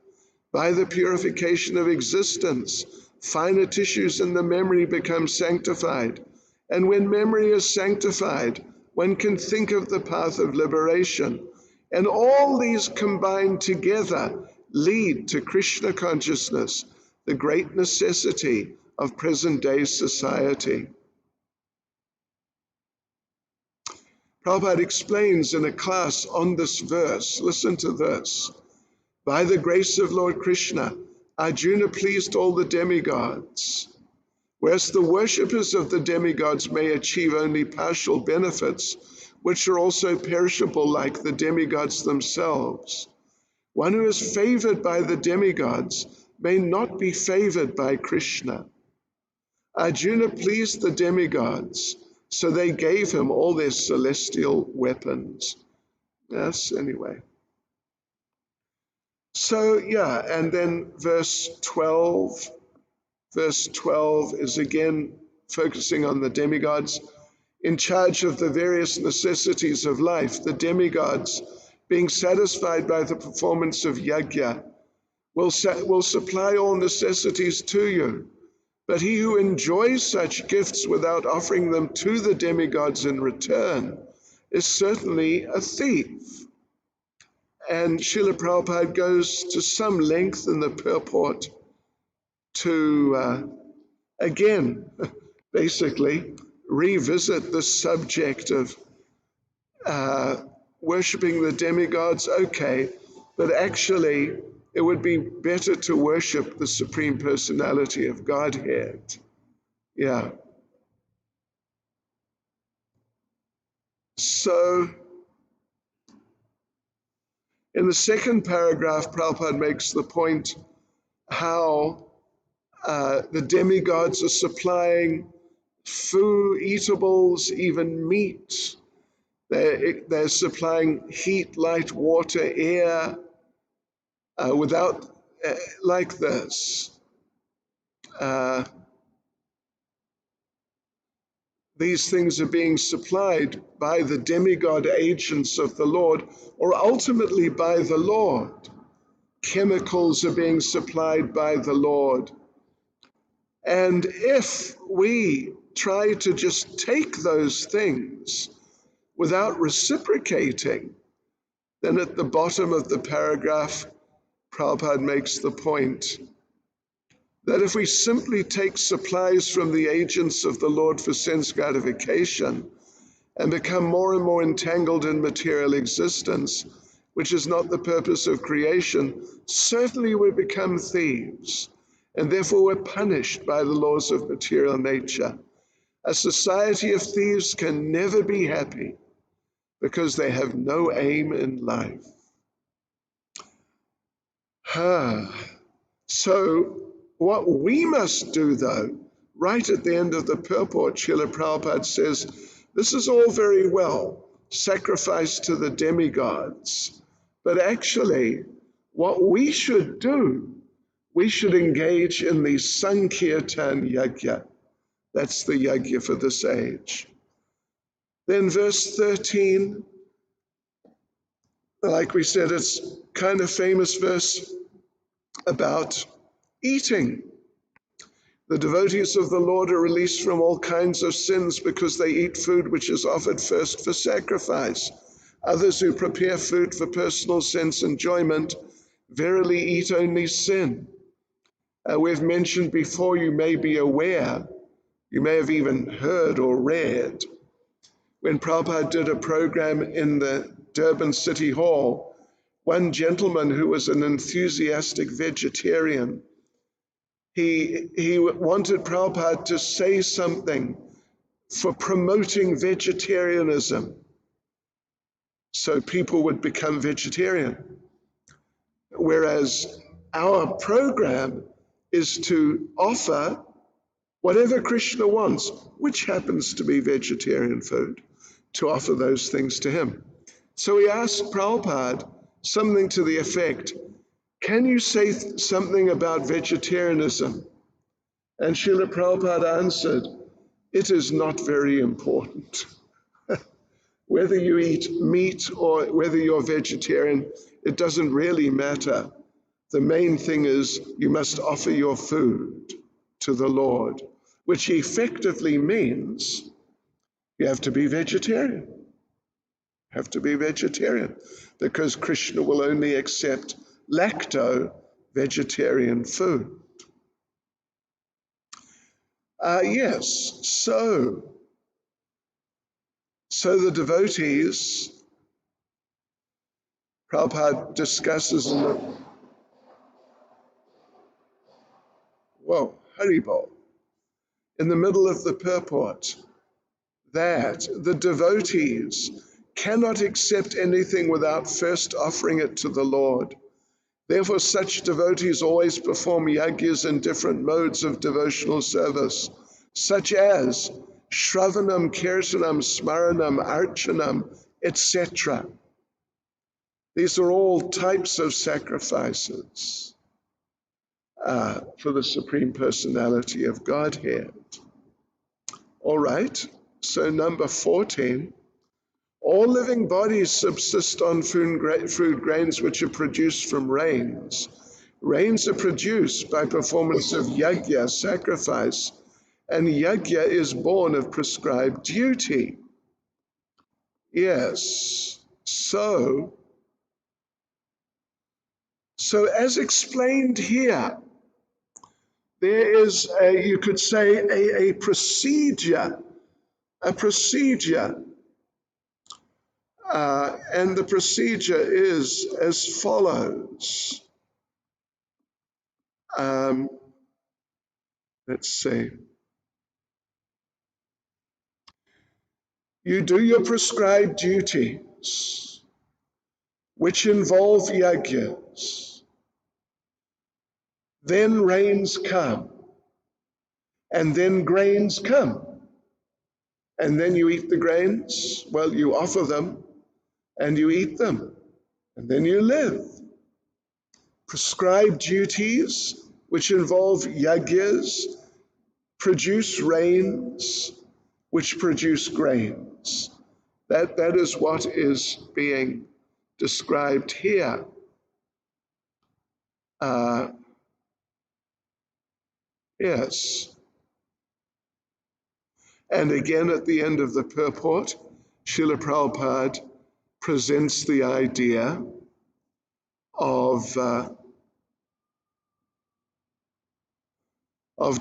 By the purification of existence, finer tissues in the memory become sanctified. And when memory is sanctified, one can think of the path of liberation. And all these combined together lead to Krishna consciousness, the great necessity of present-day society. Prabhupada explains in a class on this verse, listen to this. By the grace of Lord Krishna, Arjuna pleased all the demigods. Whereas the worshippers of the demigods may achieve only partial benefits, which are also perishable like the demigods themselves. One who is favored by the demigods may not be favored by Krishna. Arjuna pleased the demigods, so they gave him all their celestial weapons. Yes, anyway. So, yeah, and then verse 12. Verse 12 is again focusing on the demigods. In charge of the various necessities of life, the demigods, being satisfied by the performance of yajna, will supply all necessities to you. But he who enjoys such gifts without offering them to the demigods in return is certainly a thief. And Srila Prabhupada goes to some length in the purport to, again, basically revisit the subject of worshipping the demigods. Okay, but actually it would be better to worship the Supreme Personality of Godhead. Yeah. So in the second paragraph, Prabhupada makes the point how the demigods are supplying food, eatables, even meat. They're supplying heat, light, water, air, like this. These things are being supplied by the demigod agents of the Lord, or ultimately by the Lord. Chemicals are being supplied by the Lord. And if we try to just take those things without reciprocating, then at the bottom of the paragraph, Prabhupada makes the point that if we simply take supplies from the agents of the Lord for sense gratification and become more and more entangled in material existence, which is not the purpose of creation, certainly we become thieves, and therefore we're punished by the laws of material nature. A society of thieves can never be happy because they have no aim in life. So what we must do, though, right at the end of the purport, Srila Prabhupada says, this is all very well, sacrifice to the demigods, but actually what we should do, we should engage in the Sankirtan Yajna. That's the Yajna for this age. Then verse 13, like we said, it's kind of famous verse about eating. The devotees of the Lord are released from all kinds of sins because they eat food which is offered first for sacrifice. Others who prepare food for personal sense enjoyment verily eat only sin. We've mentioned before, you may be aware, you may have even heard or read, when Prabhupada did a program in the Durban City Hall, one gentleman who was an enthusiastic vegetarian, he wanted Prabhupada to say something for promoting vegetarianism so people would become vegetarian. Whereas Our program is to offer whatever Krishna wants, which happens to be vegetarian food, to offer those things to him. So he asked Prabhupada something to the effect, can you say something about vegetarianism? And Srila Prabhupada answered, it is not very important. Whether you eat meat or whether you're vegetarian, it doesn't really matter. The main thing is you must offer your food to the Lord, which effectively means you have to be vegetarian. Have to be vegetarian because Krishna will only accept lacto-vegetarian food. Yes, so the devotees, Prabhupada discusses in the, Haribol, in the middle of the purport, that the devotees cannot accept anything without first offering it to the Lord. Therefore, such devotees always perform yagyas in different modes of devotional service, such as Shravanam, Kirtanam, Smaranam, Archanam, etc. These are all types of sacrifices for the Supreme Personality of Godhead. All right, so number 14. All living bodies subsist on food grains which are produced from rains. Rains are produced by performance of yajna, sacrifice, and yajna is born of prescribed duty. Yes, so as explained here, there is you could say a procedure, and the procedure is as follows. Let's see. You do your prescribed duties, which involve yajnas. Then rains come, and then grains come. And then you eat the grains. Well, you offer them, and you eat them, and then you live. Prescribed duties, which involve yajnas, produce rains, which produce grains. That is what is being described here. Yes. And again, at the end of the purport, Srila Prabhupada presents the idea of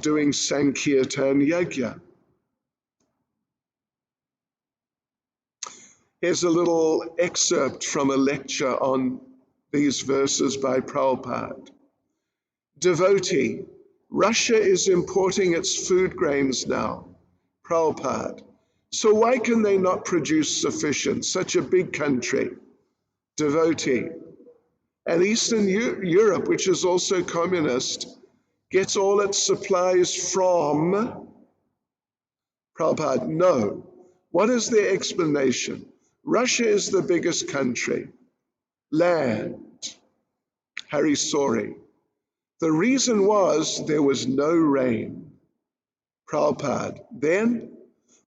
doing Sankirtan Yajna. Here's a little excerpt from a lecture on these verses by Prabhupada. Devotee, Russia is importing its food grains now. Prabhupada, so why can they not produce sufficient, such a big country? Devotee, and Eastern Europe, which is also communist, gets all its supplies from Prabhupada. No. What is their explanation? Russia is the biggest country. Land. Harisori. The reason was there was no rain. Prabhupada. Then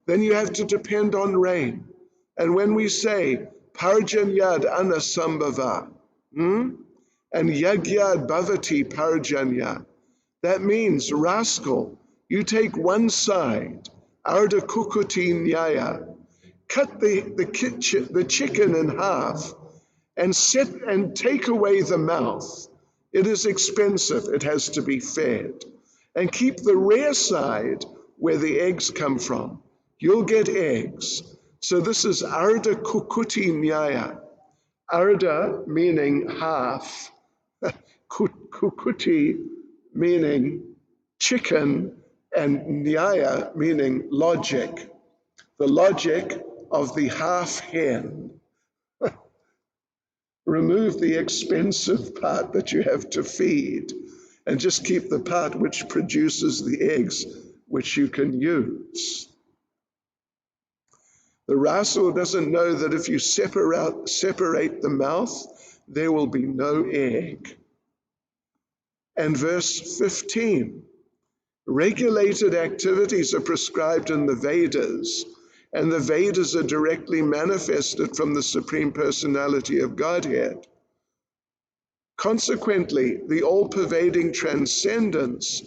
you have to depend on rain. And when we say Parjanyad Anasambhava, and Yagyad Bhavati Parjanya, that means, rascal, you take one side, Ardha Kukuti Nyaya, cut the chicken in half and take away the mouth. It is expensive, it has to be fed. And keep the rear side where the eggs come from. You'll get eggs. So this is Ardha Kukuti Nyaya. Ardha meaning half, Kukuti meaning chicken, and Nyaya meaning logic. The logic of the half hen. Remove the expensive part that you have to feed and just keep the part which produces the eggs which you can use. The Rasul doesn't know that if you separate the mouth, there will be no egg. And verse 15, regulated activities are prescribed in the Vedas, and the Vedas are directly manifested from the Supreme Personality of Godhead. Consequently, the all-pervading transcendence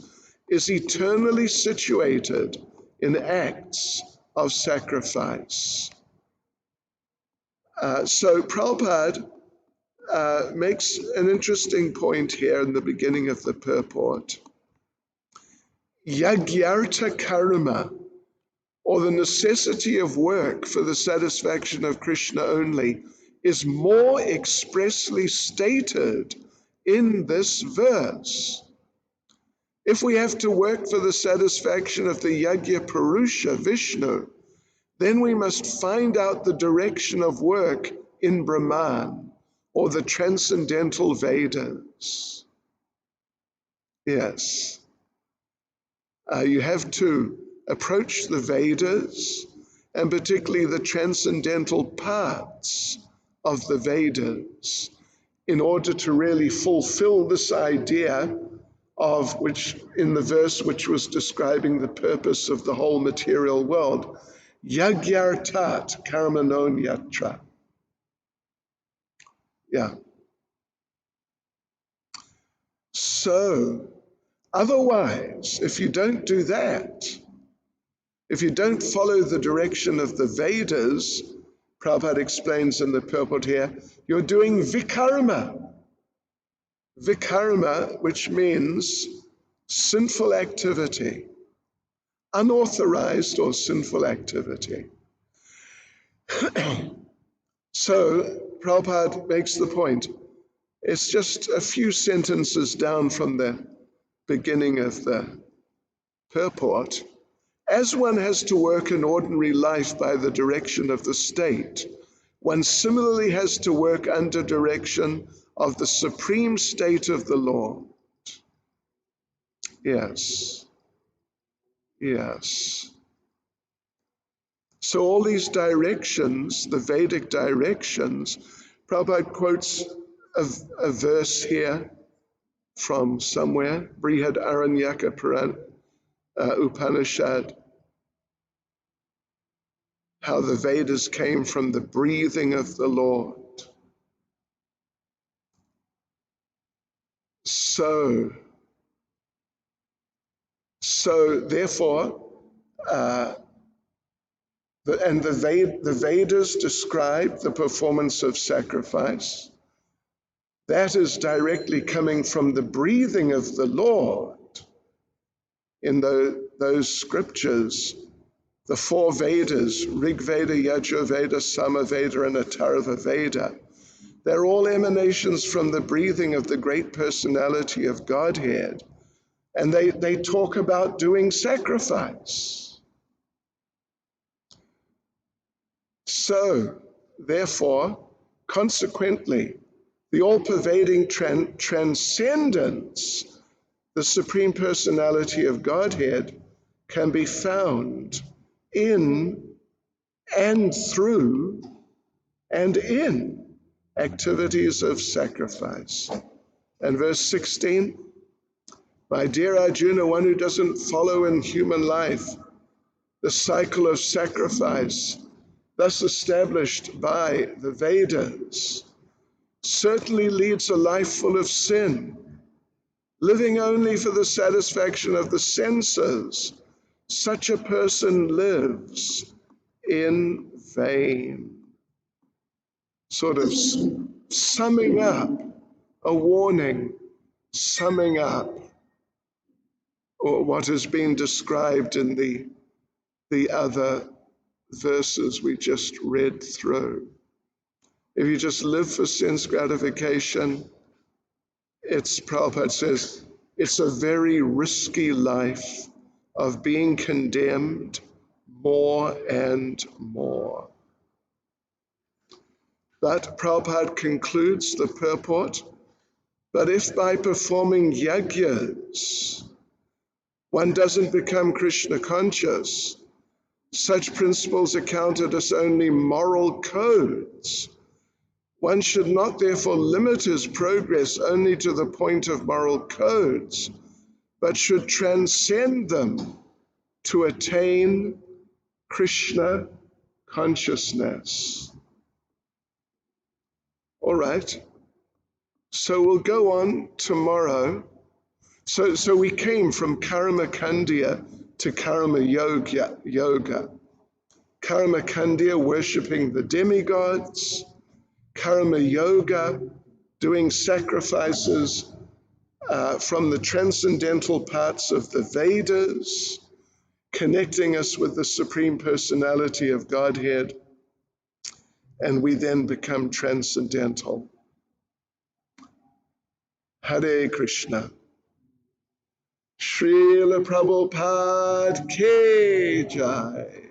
is eternally situated in acts of sacrifice. So Prabhupada makes an interesting point here in the beginning of the purport. Yagyarta karma, or the necessity of work for the satisfaction of Krishna only, is more expressly stated in this verse. If we have to work for the satisfaction of the Yajna Purusha, Vishnu, then we must find out the direction of work in Brahman, or the transcendental Vedas. Yes. You have to approach the Vedas, and particularly the transcendental parts of the Vedas, in order to really fulfill this idea of which, in the verse which was describing the purpose of the whole material world, Yagyartat karmanon yatra. Yeah. So, otherwise, if you don't do that, if you don't follow the direction of the Vedas, Prabhupada explains in the purport here, you're doing vikarma. Vikarma, which means sinful activity, unauthorized or sinful activity. So Prabhupada makes the point. It's just a few sentences down from the beginning of the purport. As one has to work in ordinary life by the direction of the state, one similarly has to work under direction of the supreme state of the Lord. Yes. Yes. So all these directions, the Vedic directions, Prabhupada quotes a verse here from somewhere, Brihad Aranyaka Upanishad, how the Vedas came from the breathing of the Lord. So therefore, the Vedas describe the performance of sacrifice. That is directly coming from the breathing of the Lord. In those scriptures, the four Vedas, Rig Veda, Yajur Veda, Sama Veda, and Atharva Veda, they're all emanations from the breathing of the great personality of Godhead. And they talk about doing sacrifice. So, therefore, consequently, the all-pervading transcendence, the Supreme Personality of Godhead, can be found in and through and in activities of sacrifice. And verse 16, my dear Arjuna, one who doesn't follow in human life the cycle of sacrifice thus established by the Vedas, certainly leads a life full of sin, living only for the satisfaction of the senses. Such a person lives in vain. Sort of summing up, a warning, summing up what has been described in the other verses we just read through. If you just live for sense gratification, Prabhupada says, it's a very risky life of being condemned more and more. But Prabhupada concludes the purport, but if by performing yajnas one doesn't become Krishna conscious, such principles are counted as only moral codes. One should not therefore limit his progress only to the point of moral codes, but should transcend them to attain Krishna consciousness. All right, so we'll go on tomorrow. So we came from Karma Kandya to Karma Yoga. Karma Kandya, worshipping the demigods. Karma Yoga, doing sacrifices from the transcendental parts of the Vedas, connecting us with the Supreme Personality of Godhead, and we then become transcendental. Hare Krishna. Srila Prabhupada Ki Jai.